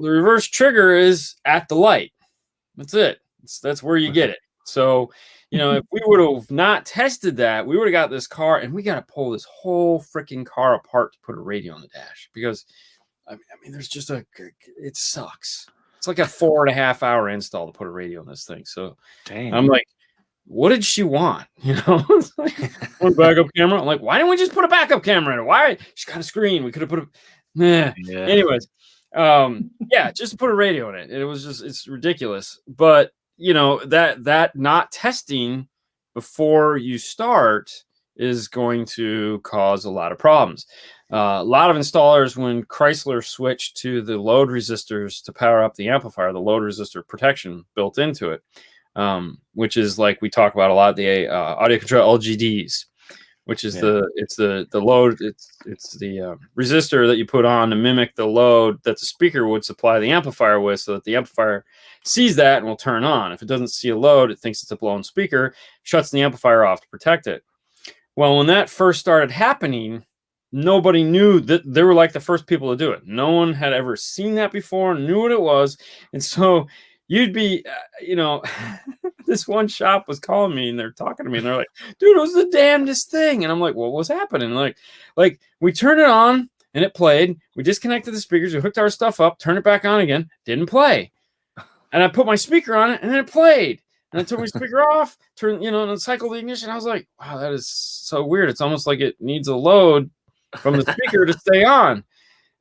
reverse trigger is at the light. That's it. That's where you get it. So, if we would have not tested that, we would have got this car and we got to pull this whole freaking car apart to put a radio on the dash because I mean, there's just it sucks. It's like a 4.5 hour install to put a radio on this thing. So dang. I'm like, what did she want? It's like, one backup camera. I'm like, why didn't we just put a backup camera in it? Why? She got a screen. We could have put yeah. Anyways, just put a radio in it. It was it's ridiculous. But that not testing before you start is going to cause a lot of problems. A lot of installers, when Chrysler switched to the load resistors to power up the amplifier, the load resistor protection built into it, which is like we talk about a lot, the audio control LGDs, which is the load, it's the resistor that you put on to mimic the load that the speaker would supply the amplifier with, so that the amplifier sees that and will turn on. If it doesn't see a load, it thinks it's a blown speaker, shuts the amplifier off to protect it. Well, when that first started happening, nobody knew that. They were like the first people to do it. No one had ever seen that before, knew what it was. And so you'd be, this one shop was calling me and they're talking to me and they're like, dude, it was the damnedest thing. And I'm like, what was happening? Like we turned it on and it played. We disconnected the speakers. We hooked our stuff up, turned it back on again. Didn't play. And I put my speaker on it and then it played. And I took my speaker off, and cycled the ignition. I was like, wow, that is so weird. It's almost like it needs a load from the speaker to stay on.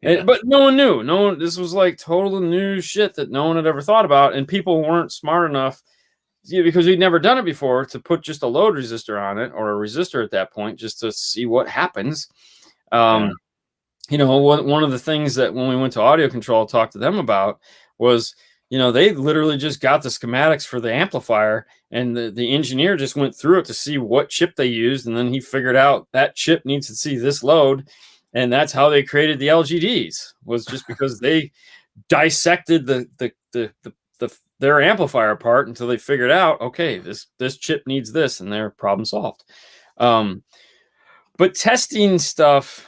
Yeah. But no one knew. This was like total new shit that no one had ever thought about. And people weren't smart enough, because we'd never done it before, to put just a load resistor on it, or a resistor at that point, just to see what happens. One of the things that when we went to audio control, talked to them about was, they literally just got the schematics for the amplifier, and the engineer just went through it to see what chip they used. And then he figured out that chip needs to see this load. And that's how they created the LGDs, was just because they dissected their amplifier apart until they figured out, okay, this chip needs this, and their problem solved. But testing stuff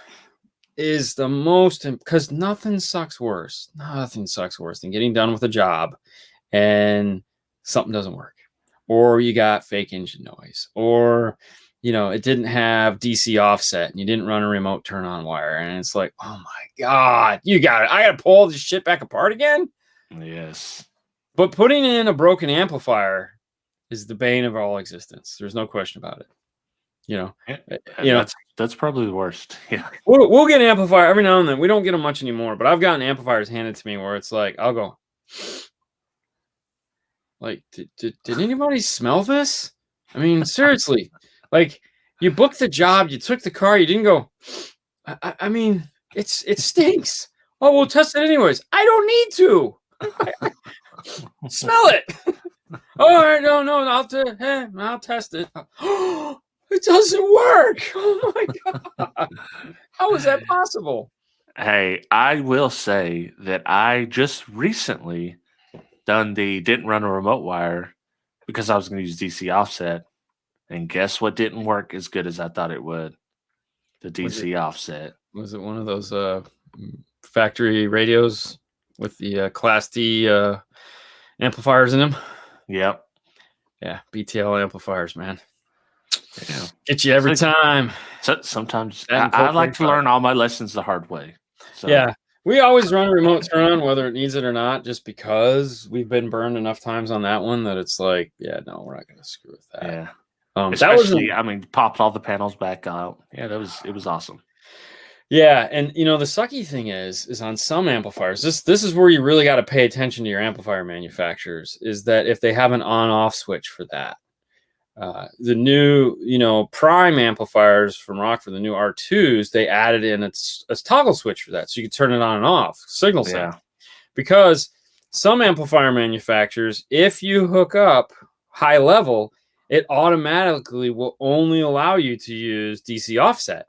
is the most, because nothing sucks worse than getting done with a job and something doesn't work, or you got fake engine noise, or it didn't have DC offset and you didn't run a remote turn on wire, and it's like, oh my god, I gotta pull all this shit back apart again. Yes. But putting in a broken amplifier is the bane of all existence. There's no question about it. That's probably the worst. Yeah. We'll get an amplifier every now and then. We don't get them much anymore, but I've gotten amplifiers handed to me where it's like, I'll go, like, did anybody smell this? I mean, seriously, like, you booked the job, you took the car, you didn't go, I mean, it stinks. Oh, we'll test it anyways. I don't need to. Smell it. All right, no, I'll test it. It doesn't work. Oh my god. How is that possible? Hey, I will say that I just recently didn't run a remote wire because I was going to use DC offset. And guess what didn't work as good as I thought it would? The DC offset. Was it one of those factory radios with the Class D amplifiers in them? Yep. Yeah, BTL amplifiers, man. Yeah. Get you every time. So sometimes I like to learn all my lessons the hard way. So. Yeah. We always run a remote turn on, whether it needs it or not, just because we've been burned enough times on that one that it's like, yeah, no, we're not going to screw with that. Yeah. Especially, popped all the panels back out. Yeah, it was awesome. Yeah, and the sucky thing is on some amplifiers, this is where you really got to pay attention to your amplifier manufacturers, is that if they have an on-off switch for that, The new, prime amplifiers from Rockford, the new R2s, they added in a toggle switch for that, so you can turn it on and off, signal sense. Because some amplifier manufacturers, if you hook up high level, it automatically will only allow you to use DC offset.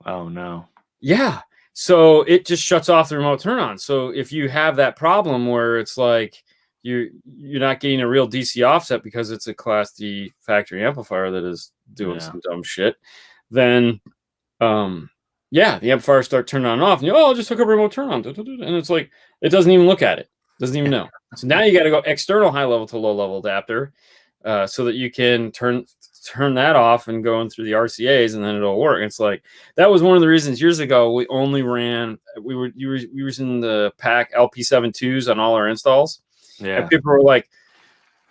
Oh no. Yeah. So it just shuts off the remote turn on. So if you have that problem where it's like you're not getting a real DC offset because it's a Class D factory amplifier that is doing some dumb shit, then the amplifiers start turning on and off, and I'll just hook up a remote turn on, and it's like it doesn't even look at it, doesn't even know. So now you got to go external high level to low level adapter, so that you can turn that off and go in through the RCAs, and then it'll work. It's like that was one of the reasons years ago we only ran we were using the pack LP72s on all our installs. Yeah, and people were like,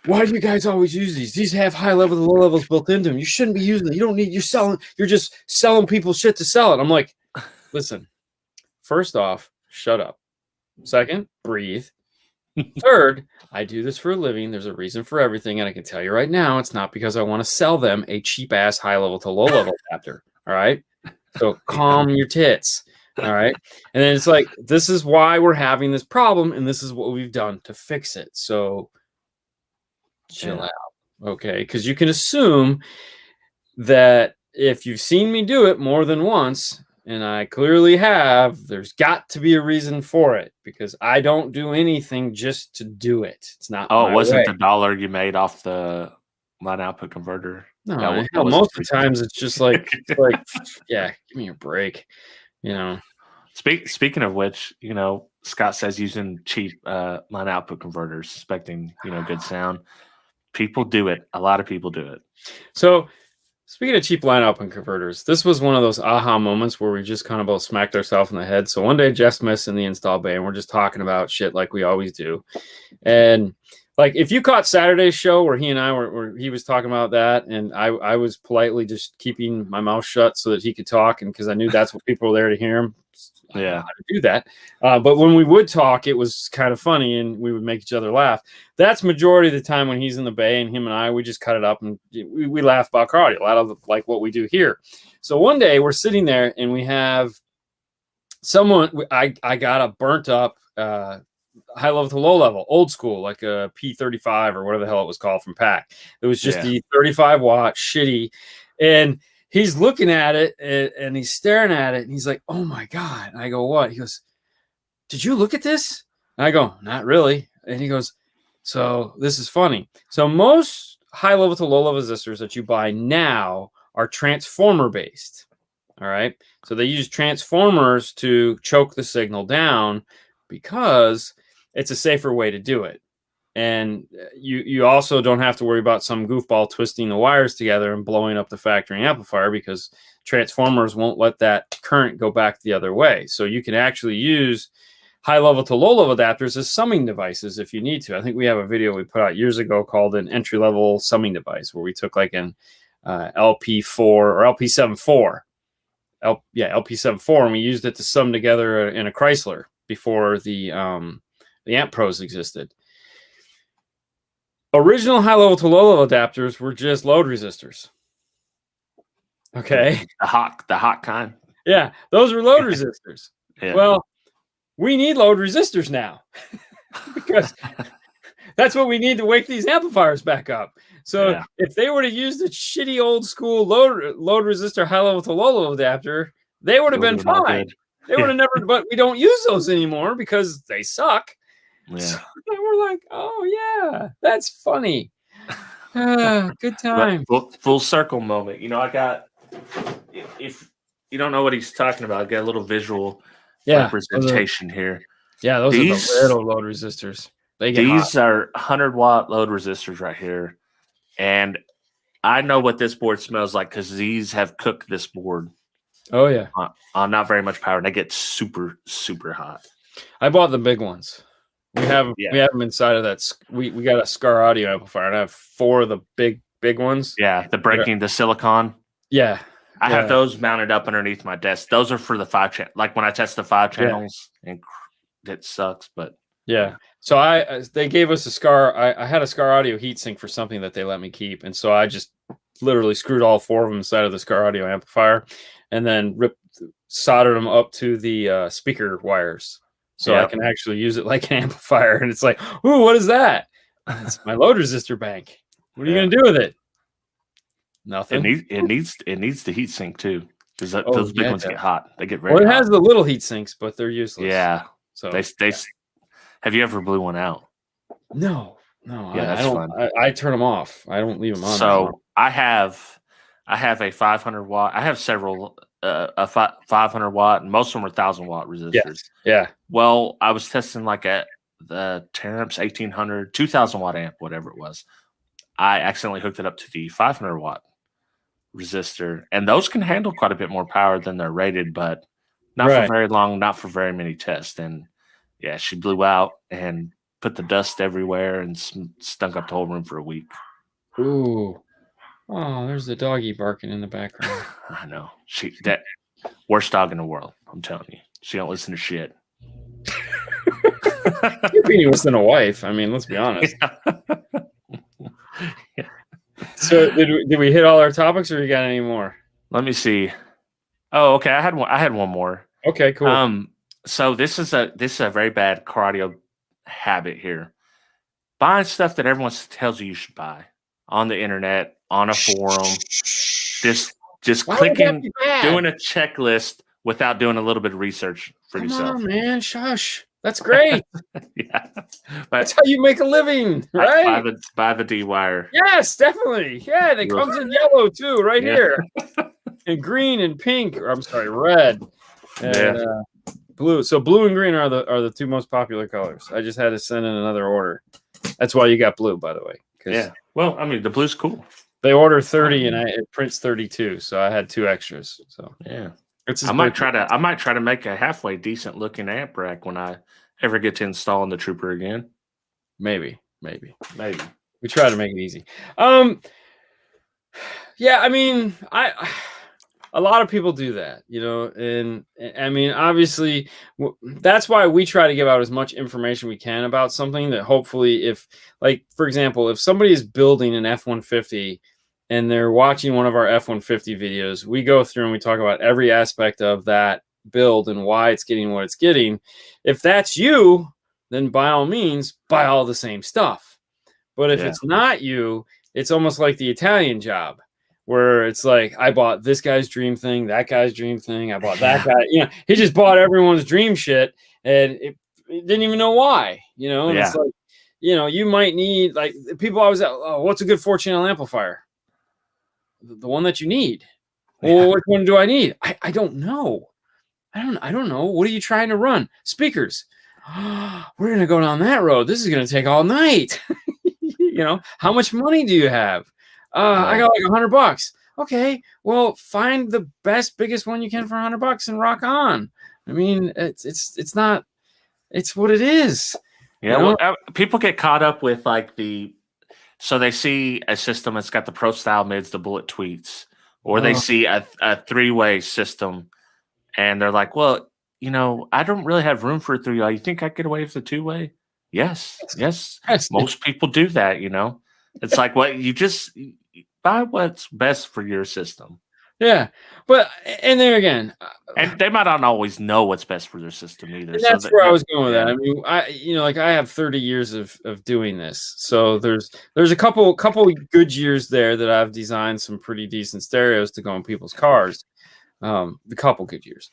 "Why do you guys always use these? These have high level to low levels built into them. You shouldn't be using them. You don't need. You're just selling people shit to sell it." I'm like, listen. First off, shut up. Second, breathe. Third, I do this for a living. There's a reason for everything, and I can tell you right now, it's not because I want to sell them a cheap ass high level to low level adapter. All right, so calm your tits. All right, and then it's like, this is why we're having this problem, and this is what we've done to fix it. So chill out, okay? Because you can assume that if you've seen me do it more than once, and I clearly have, there's got to be a reason for it, because I don't do anything just to do it. It's not. Oh, it wasn't the dollar you made off the line output converter? No, hell, most of the times it's just like, yeah, give me a break. Speaking of which, Scott says using cheap line output converters, expecting good sound. People do it. A lot of people do it. So speaking of cheap line output converters, this was one of those aha moments where we just kind of both smacked ourselves in the head. So one day Jeff Smith's in the install bay, and we're just talking about shit like we always do. And like, if you caught Saturday's show where he and I where he was talking about that, and I was politely just keeping my mouth shut so that he could talk, and because I knew that's what people were there to hear him. Yeah, how to do that. But when we would talk, it was kind of funny, and we would make each other laugh. That's majority of the time when he's in the bay, and him and I, we just cut it up, and we laugh about car audio, a lot of like what we do here. So one day we're sitting there, and we have someone. I got a burnt up high level to low level, old school, like a P35 or whatever the hell it was called from Pack. It was just the 35 watt shitty, and he's looking at it and he's staring at it, and he's like, "Oh my God." And I go, "What?" He goes, "Did you look at this?" And I go, "Not really." And he goes, "So this is funny. So most high level to low level resistors that you buy now are transformer based. All right. So they use transformers to choke the signal down because it's a safer way to do it. And you also don't have to worry about some goofball twisting the wires together and blowing up the factory amplifier, because transformers won't let that current go back the other way. So you can actually use high level to low level adapters as summing devices if you need to. I think we have a video we put out years ago called an entry level summing device, where we took like an LP4 or LP74. LP74, and we used it to sum together in a Chrysler before the Amp Pros existed. Original high level to low level adapters were just load resistors. Okay. The hot kind. Yeah, those were load resistors. Yeah. Well, we need load resistors now because that's what we need to wake these amplifiers back up. So if they were to use the shitty old school load resistor high level to low level adapter, they would have been fine. They would have never, but we don't use those anymore because they suck. Yeah. So we're like, oh yeah, that's funny. Good time. Full circle moment. I got, if you don't know what he's talking about, I got a little visual representation here. Yeah, those are the little load resistors. These are 100-watt load resistors right here. And I know what this board smells like because these have cooked this board. Oh, yeah. On not very much power, and they get super, super hot. I bought the big ones. We have them inside of that. We got a Scar audio amplifier, and I have 4 of the big ones. Yeah, the silicon. Yeah. I have those mounted up underneath my desk. Those are for the 5 channel. Like when I test the 5 channels, and it sucks, but yeah. So they gave us a Scar. I had a Scar audio heatsink for something that they let me keep, and so I just literally screwed all 4 of them inside of the Scar audio amplifier, and then soldered them up to the speaker wires, so I can actually use it like an amplifier. And it's like, ooh, what is that? It's my load resistor bank. What are you gonna do with it? Nothing. It needs the heat sink too, because those big ones get hot. They get very well. It hot. has the little heat sinks, but they're useless. Yeah. So they have you ever blew one out? No. Yeah, that's fun. I turn them off. I don't leave them on. So I have a 500 watt. I have several 500 watt, and most of them are 1,000 watt resistors. Yes. Yeah. Well, I was testing like the Terramps 1800, 2,000 watt amp, whatever it was. I accidentally hooked it up to the 500 watt resistor, and those can handle quite a bit more power than they're rated, but not for very long, not for very many tests. And yeah, she blew out and put the dust everywhere and stunk up the whole room for a week. Ooh. Oh, there's the doggy barking in the background. I know. That worst dog in the world, I'm telling you. She don't listen to shit. You're being worse than a wife. I mean, let's be honest. Yeah. So did we hit all our topics, or you got any more? Let me see. Oh, okay. I had one more. Okay, cool. So this is a very bad car audio habit here. Buying stuff that everyone tells you should buy on the internet, on a forum, just clicking, doing a checklist without doing a little bit of research for yourself. Come on, man, shush. That's great. Yeah, that's how you make a living, right? Buy the D wire. Yes, definitely. Yeah, and it comes in yellow too, right here, and green and pink. Or I'm sorry, red and blue. So blue and green are the 2 most popular colors. I just had to send in another order. That's why you got blue, by the way. Yeah. Well, I mean, the blue's cool. They order 30 and it prints 32, so I had 2 extras. So yeah, I might try to make a halfway decent looking amp rack when I ever get to install in the Trooper again. Maybe. We try to make it easy. Yeah, I mean, a lot of people do that, and I mean, obviously, that's why we try to give out as much information we can about something that hopefully, if, like, for example, if somebody is building an F-150 and they're watching one of our F-150 videos, we go through and we talk about every aspect of that build and why it's getting what it's getting. If that's you, then by all means, buy all the same stuff. But if it's not you, it's almost like the Italian job, where it's like, I bought this guy's dream thing, that guy's dream thing, I bought that guy. He just bought everyone's dream shit, and it didn't even know why. And it's like, you might need, like, people always say, oh, what's a good 4-channel amplifier? The one that you need. Well, which one do I need? I don't know. I don't know. What are you trying to run? Speakers. We're going to go down that road. This is going to take all night. How much money do you have? I got like $100. Okay, well, find the biggest one you can for $100 and rock on. I mean, it's not. It's what it is. Yeah, well, people get caught up with like so they see a system that's got the Pro Style mids, the bullet tweets, or they see a 3-way system, and they're like, well, I don't really have room for a 3-way. You think I could get away with the 2-way? Yes. Most people do that. It's like, what you just buy what's best for your system. Yeah, but and there again, and they might not always know what's best for their system either. That's where I was going with that. I mean, I have 30 years of doing this, so there's a couple good years there that I've designed some pretty decent stereos to go in people's cars. A couple good years,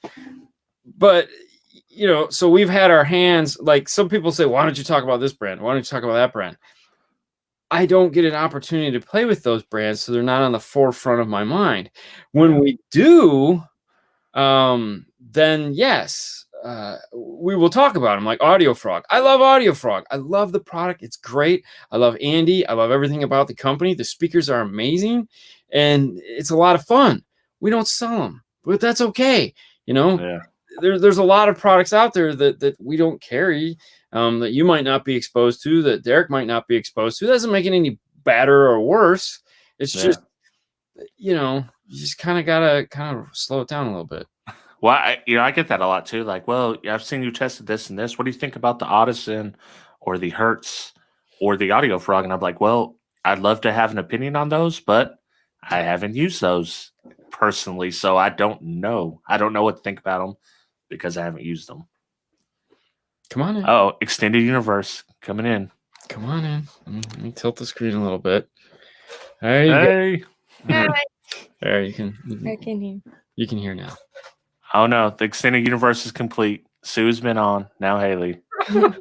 but so we've had our hands. Like, some people say, why don't you talk about this brand? Why don't you talk about that brand? I don't get an opportunity to play with those brands, so they're not on the forefront of my mind. When we do, then yes, we will talk about them, like Audio Frog. I love Audio Frog. I love the product. It's great. I love Andy. I love everything about the company. The speakers are amazing, and it's a lot of fun. We don't sell them, but that's okay. There's a lot of products out there that we don't carry. That you might not be exposed to, that Derek might not be exposed to. It doesn't make it any better or worse. It's just, you just kind of got to slow it down a little bit. Well, I get that a lot too. Like, well, I've seen you tested this and this. What do you think about the Audison or the Hertz or the Audio Frog? And I'm like, well, I'd love to have an opinion on those, but I haven't used those personally, so I don't know. I don't know what to think about them because I haven't used them. Come on in. Oh, Extended Universe coming in. Come on in. Let me tilt the screen a little bit. There you Hey. go. There you I can hear. You can hear now. Oh no, the Extended Universe is complete. Sue's been on. Now Haley. You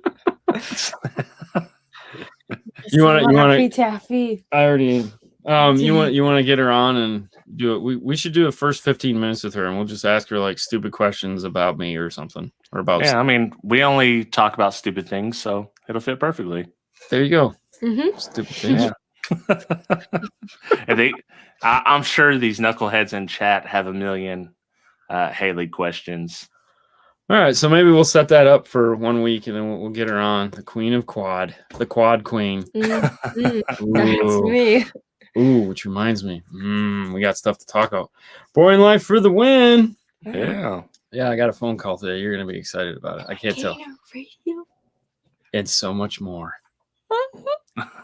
wanna taffy. I already you want to get her on and do it. We should do the first 15 minutes with her and we'll just ask her like stupid questions about me or something. Or about I mean, we only talk about stupid things, so it'll fit perfectly. There you go. Mm-hmm. Stupid things. Yeah. And I'm sure these knuckleheads in chat have a million Haley questions. All right, so maybe we'll set that up for 1 week and then we'll get her on. The Queen of Quad. The Quad Queen. That's Ooh. me. Ooh, which reminds me. We got stuff to talk about. Boring Life for the win. Yeah. Yeah, I got a phone call today. You're going to be excited about it. I can't tell. Radio. And so much more.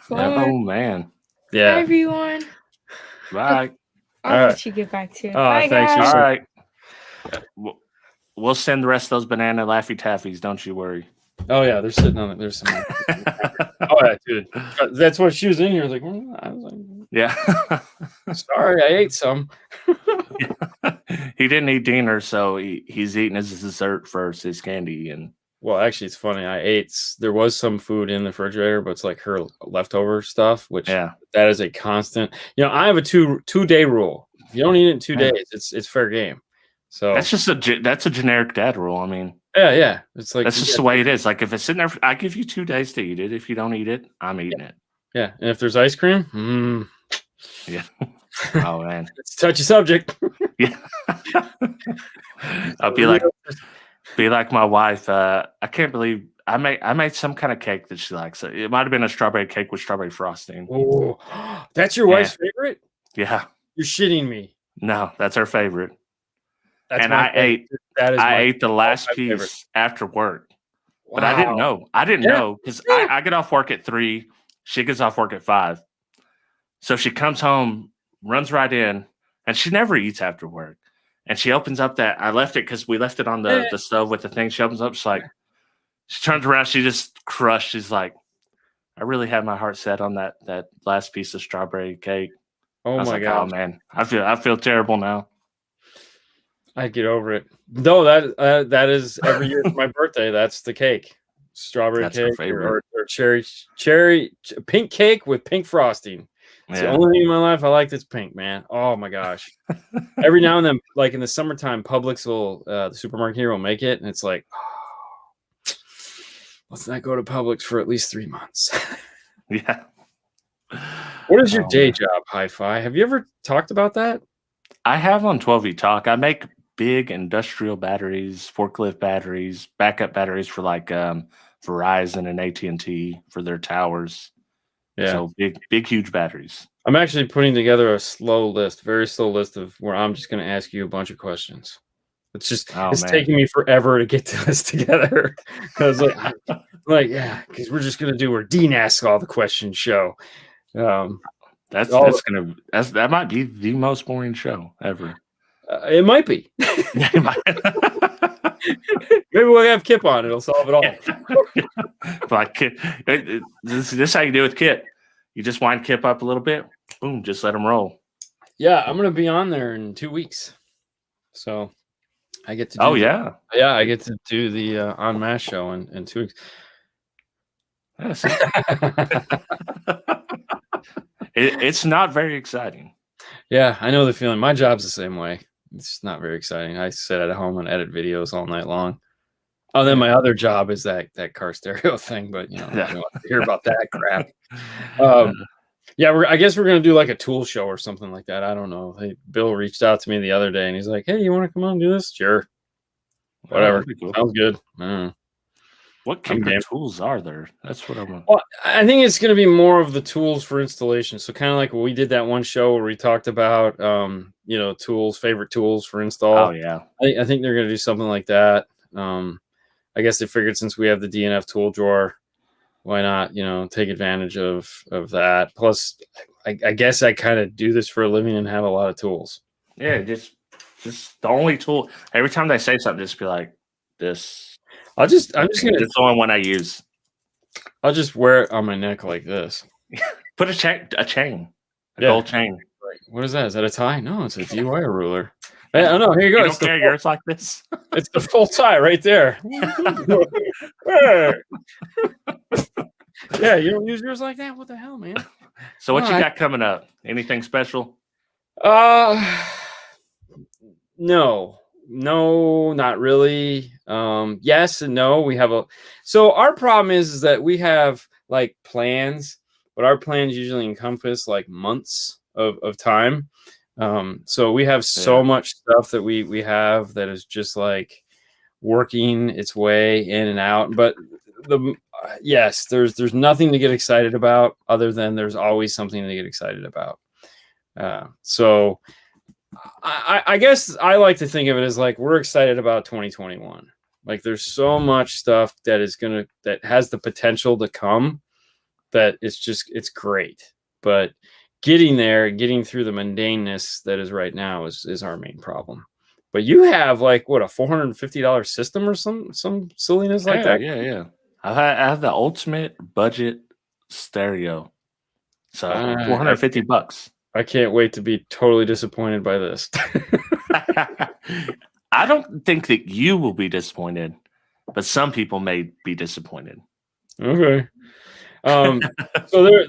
Oh, man. Bye, Yeah. everyone. Bye. I'll let you get back to it. Oh, Bye, thanks. guys. All right. We'll send the rest of those banana Laffy Taffies. Don't you worry. Oh, yeah, they're sitting on it. There's some. Oh, yeah, dude. That's what she was in here. I was like, Yeah. sorry, I ate some. He didn't eat dinner, so he's eating his dessert first, his candy. And Well, actually, it's funny. There was some food in the refrigerator, but it's like her leftover stuff, which that is a constant. I have a two-day rule. If you don't eat it in 2 days, it's fair game. So that's a generic dad rule. I mean, yeah. It's like that's just the way it is. Like if it's sitting there, I give you 2 days to eat it. If you don't eat it, I'm eating it. Yeah, and if there's ice cream, yeah. Oh man, it's a touchy subject. Yeah. I'll be like my wife. I can't believe I made some kind of cake that she likes. It might have been a strawberry cake with strawberry frosting. Oh, that's your wife's favorite? Yeah. You're shitting me. No, that's her favorite. That's and I ate the last piece favorite. after work. Wow. But I didn't know. I didn't know because I get off work at 3. She gets off work at 5. So she comes home, runs right in, and she never eats after work. And she opens up that I left it because we left it on the stove with the thing. She opens up, she turns around, she just crushed. She's like, I really had my heart set on that last piece of strawberry cake. Oh my god, oh man, I feel terrible now. I get over it. No, that is every year for my birthday. That's the cake, strawberry cake or cherry pink cake with pink frosting. It's the only thing in my life I like that's pink, man. Oh my gosh! Every now and then, like in the summertime, Publix will the supermarket here will make it, and it's like, let's not go to Publix for at least 3 months. Yeah. What is your day job, Hi-Fi? Have you ever talked about that? I have on 12E Talk. I make big industrial batteries, forklift batteries, backup batteries for like Verizon and AT&T for their towers. Yeah. So big, huge batteries. I'm actually putting together a very slow list of where I'm just going to ask you a bunch of questions. It's taking me forever to get to this together. Because because we're just going to do our Dean Asks All the Questions show. That might be the most boring show ever. It might be. Maybe we'll have Kip on. It'll solve it all. Like this is how you do it with Kip. You just wind Kip up a little bit. Boom, just let him roll. Yeah, I'm going to be on there in 2 weeks. So I get to do I get to do the On Mass show in 2 weeks. Yes. It's not very exciting. Yeah, I know the feeling. My job's the same way. It's not very exciting. I sit at home and edit videos all night long. Oh, then my other job is that car stereo thing, but I don't want to hear about that crap. I guess we're gonna do like a tool show or something like that. I don't know. Bill reached out to me the other day and he's like, "Hey, you want to come on and do this?" Sure. Whatever. Cool. Sounds good. What kind of tools are there? That's what I want. Well, I think it's going to be more of the tools for installation. So kind of like we did that one show where we talked about, favorite tools for install. Oh yeah. I think they're going to do something like that. I guess they figured since we have the DNF tool drawer, why not, take advantage of that. Plus, I guess I kind of do this for a living and have a lot of tools. Yeah, just the only tool. Every time they say something, just be like, "This." I'm just gonna. It's the only one I use. I'll just wear it on my neck like this. Put a chain, a Yeah. gold chain. What is that? Is that a tie? No, it's a DY ruler. Oh no, here you go. You It's don't carry yours like this. it's the full tie right there. Yeah, you don't use yours like that? What the hell, man? So what you Alright. got coming up? Anything special? No, not really. Yes and no. We have so our problem is that we have like plans, but our plans usually encompass like months of time. So we have so much stuff that we have that is just like working its way in and out. But yes, there's nothing to get excited about other than there's always something to get excited about. So I guess I like to think of it as like we're excited about 2021. Like there's so much stuff that has the potential to come that it's great. But getting through the mundaneness that is right now is our main problem. But you have like what, a $450 system or some silliness like that? Yeah. I have the ultimate budget stereo. So $450. I can't wait to be totally disappointed by this. I don't think that you will be disappointed, but some people may be disappointed. Okay. So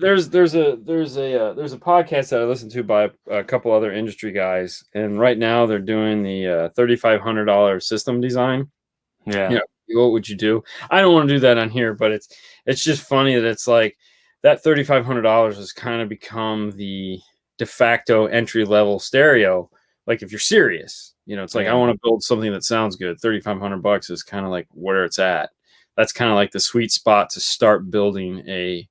there's a podcast that I listen to by a couple other industry guys, and right now they're doing the $3,500 system design. Yeah. You know, what would you do? I don't want to do that on here, but it's just funny that it's like that $3,500 has kind of become the de facto entry level stereo. Like if you're serious, it's like I want to build something that sounds good. $3,500 is kind of like where it's at. That's kind of like the sweet spot to start building a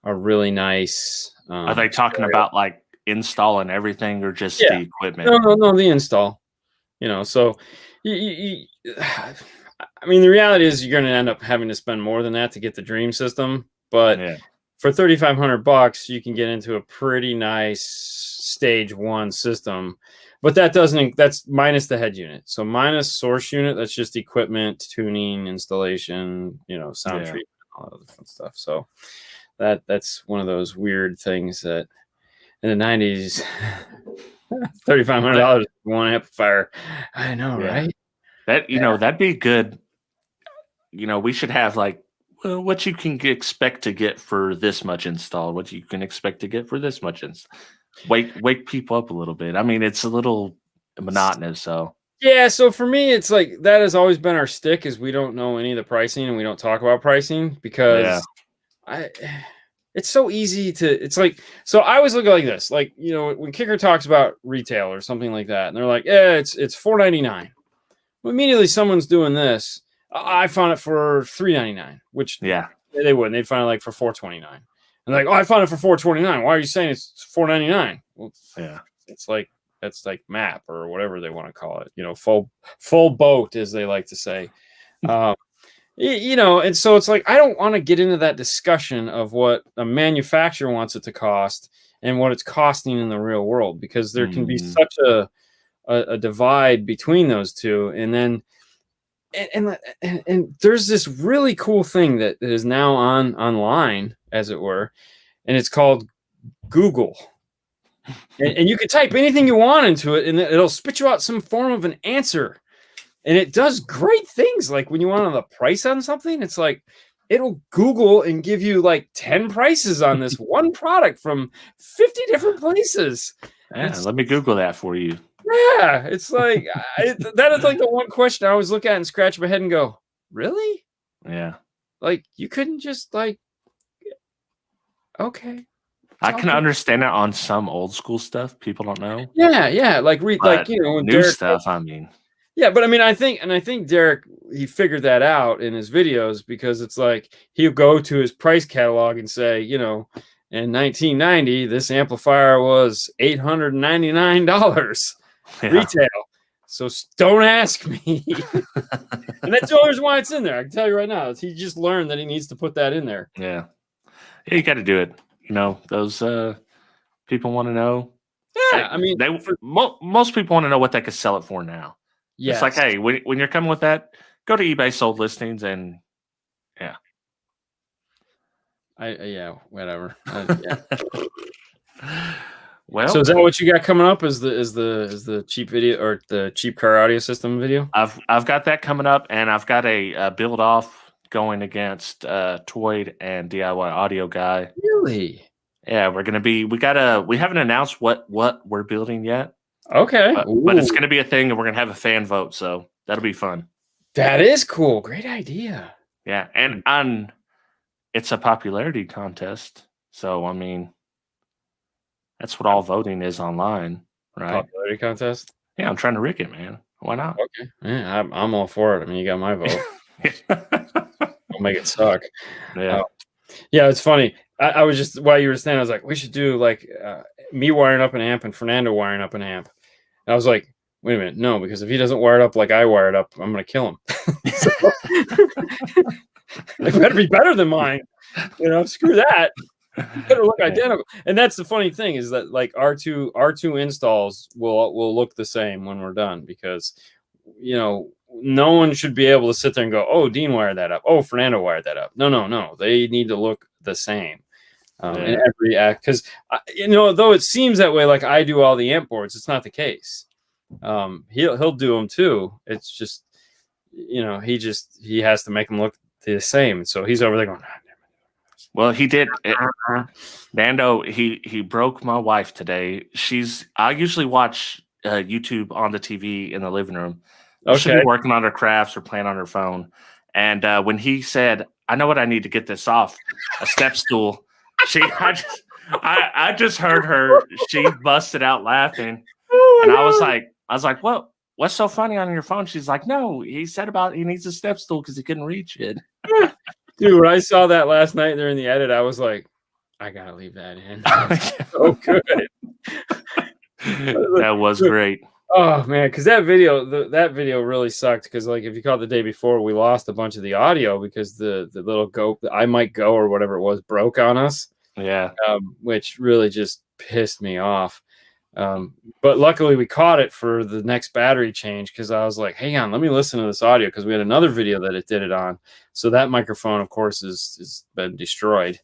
really nice. Are they talking stereo. about like installing everything or just the equipment? No, the install. So I mean, the reality is you're going to end up having to spend more than that to get the dream system, but for $3,500, you can get into a pretty nice stage one system. But that's minus the head unit. So minus source unit, that's just equipment, tuning, installation, sound treatment, all that other fun stuff. So that's one of those weird things that in the 90s, $3,500 one amplifier. I know, right? That that'd be good. We should have like what you can expect to get for this much installed, what you can expect to get for this much installed. Wake people up a little bit. I mean, it's a little monotonous. So so for me, it's like that has always been our stick is we don't know any of the pricing and we don't talk about pricing because it's so easy to. It's like so I always look at it like this, like when Kicker talks about retail or something like that, and they're like, it's $4.99. Well, immediately someone's doing this. I found it for $3.99, which they wouldn't. They'd find it like for $4.29. And like, I found it for $4.29. Why are you saying it's $4.99? Well, it's like that's like MAP or whatever they want to call it. Full boat, as they like to say. And so it's like I don't want to get into that discussion of what a manufacturer wants it to cost and what it's costing in the real world because there can be such a divide between those two, and then and there's this really cool thing that is now online, as it were, and it's called Google. And you can type anything you want into it, and it'll spit you out some form of an answer. And it does great things. Like when you want to know the price on something, it's like it'll Google and give you like 10 prices on this one product from 50 different places. Yeah, let me Google that for you. Yeah, it's like that is like the one question I always look at and scratch my head and go, really? Yeah. Like you couldn't just like, okay. I can understand it on some old school stuff. People don't know. Yeah. Like read like when new Derek, stuff. I mean. Yeah, but I mean, I think Derek he figured that out in his videos because it's like he'll go to his price catalog and say, in 1990 this amplifier was $899 retail. So don't ask me. And that's the only reason why it's in there. I can tell you right now. He just learned that he needs to put that in there. Yeah, you got to do it. Those People want to know. Yeah, I mean, most people want to know what they could sell it for now. yeah, It's like, hey, when you're coming with that, go to eBay sold listings and yeah. Whatever. Well, so is that what you got coming up? Is the cheap video or the cheap car audio system video? I've got that coming up, and I've got a build off going against Toyd and DIY Audio Guy. Really? Yeah, we haven't announced what we're building yet. Okay, but it's gonna be a thing, and we're gonna have a fan vote, so that'll be fun. That is cool. Great idea. Yeah, and it's a popularity contest, so I mean, that's what all voting is online, right? Popularity contest. Yeah, I'm trying to rig it, man. Why not? Okay, yeah, I'm all for it. I mean, you got my vote. I'll make it suck. Yeah, yeah. It's funny. I was just while you were saying, I was like, we should do like me wiring up an amp and Fernando wiring up an amp. And I was like, wait a minute, no, because if he doesn't wire it up like I wired up, I'm gonna kill him. It better be better than mine. Screw that. It better look identical. And that's the funny thing is that like our two installs will look the same when we're done because no one should be able to sit there and go, oh, Dean wired that up. Oh, Fernando wired that up. No. They need to look the same. In every act, because though it seems that way, like I do all the amp boards, it's not the case. He'll do them too. It's just he has to make them look the same. So he's over there going. Well, he did. Nando, he broke my wife today. I usually watch YouTube on the TV in the living room. Okay. She'll be working on her crafts or playing on her phone. And when he said, "I know what I need to get this off," a step stool. I just heard her. She busted out laughing, and I was like, "What? What's so funny on your phone?" She's like, "No, he said he needs a step stool because he couldn't reach it." Dude, when I saw that last night during the edit, I was like, "I gotta leave that in." So good. That was great. Oh man, because that video really sucked. Because like if you caught the day before, we lost a bunch of the audio because the little the I Might Go or whatever it was broke on us. Yeah, which really just pissed me off. But luckily we caught it for the next battery change because I was like, hang on, let me listen to this audio because we had another video that it did it on. So that microphone, of course, is been destroyed.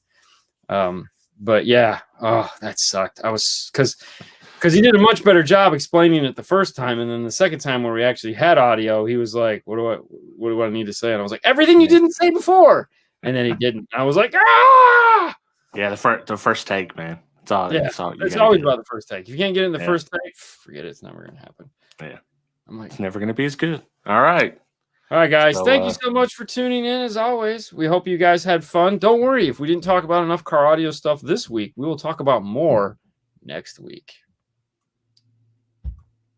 But yeah, that sucked. I was because he did a much better job explaining it the first time, and then the second time where we actually had audio, he was like, "What do I need to say?" And I was like, "Everything you didn't say before." And then he didn't. I was like, "Ah!" Yeah, the first take, man. It's always about the first take. If you can't get it in the first take, forget it. It's never gonna happen. Yeah, I'm like, it's never gonna be as good. All right, guys. So, thank you so much for tuning in. As always, we hope you guys had fun. Don't worry if we didn't talk about enough car audio stuff this week. We will talk about more next week.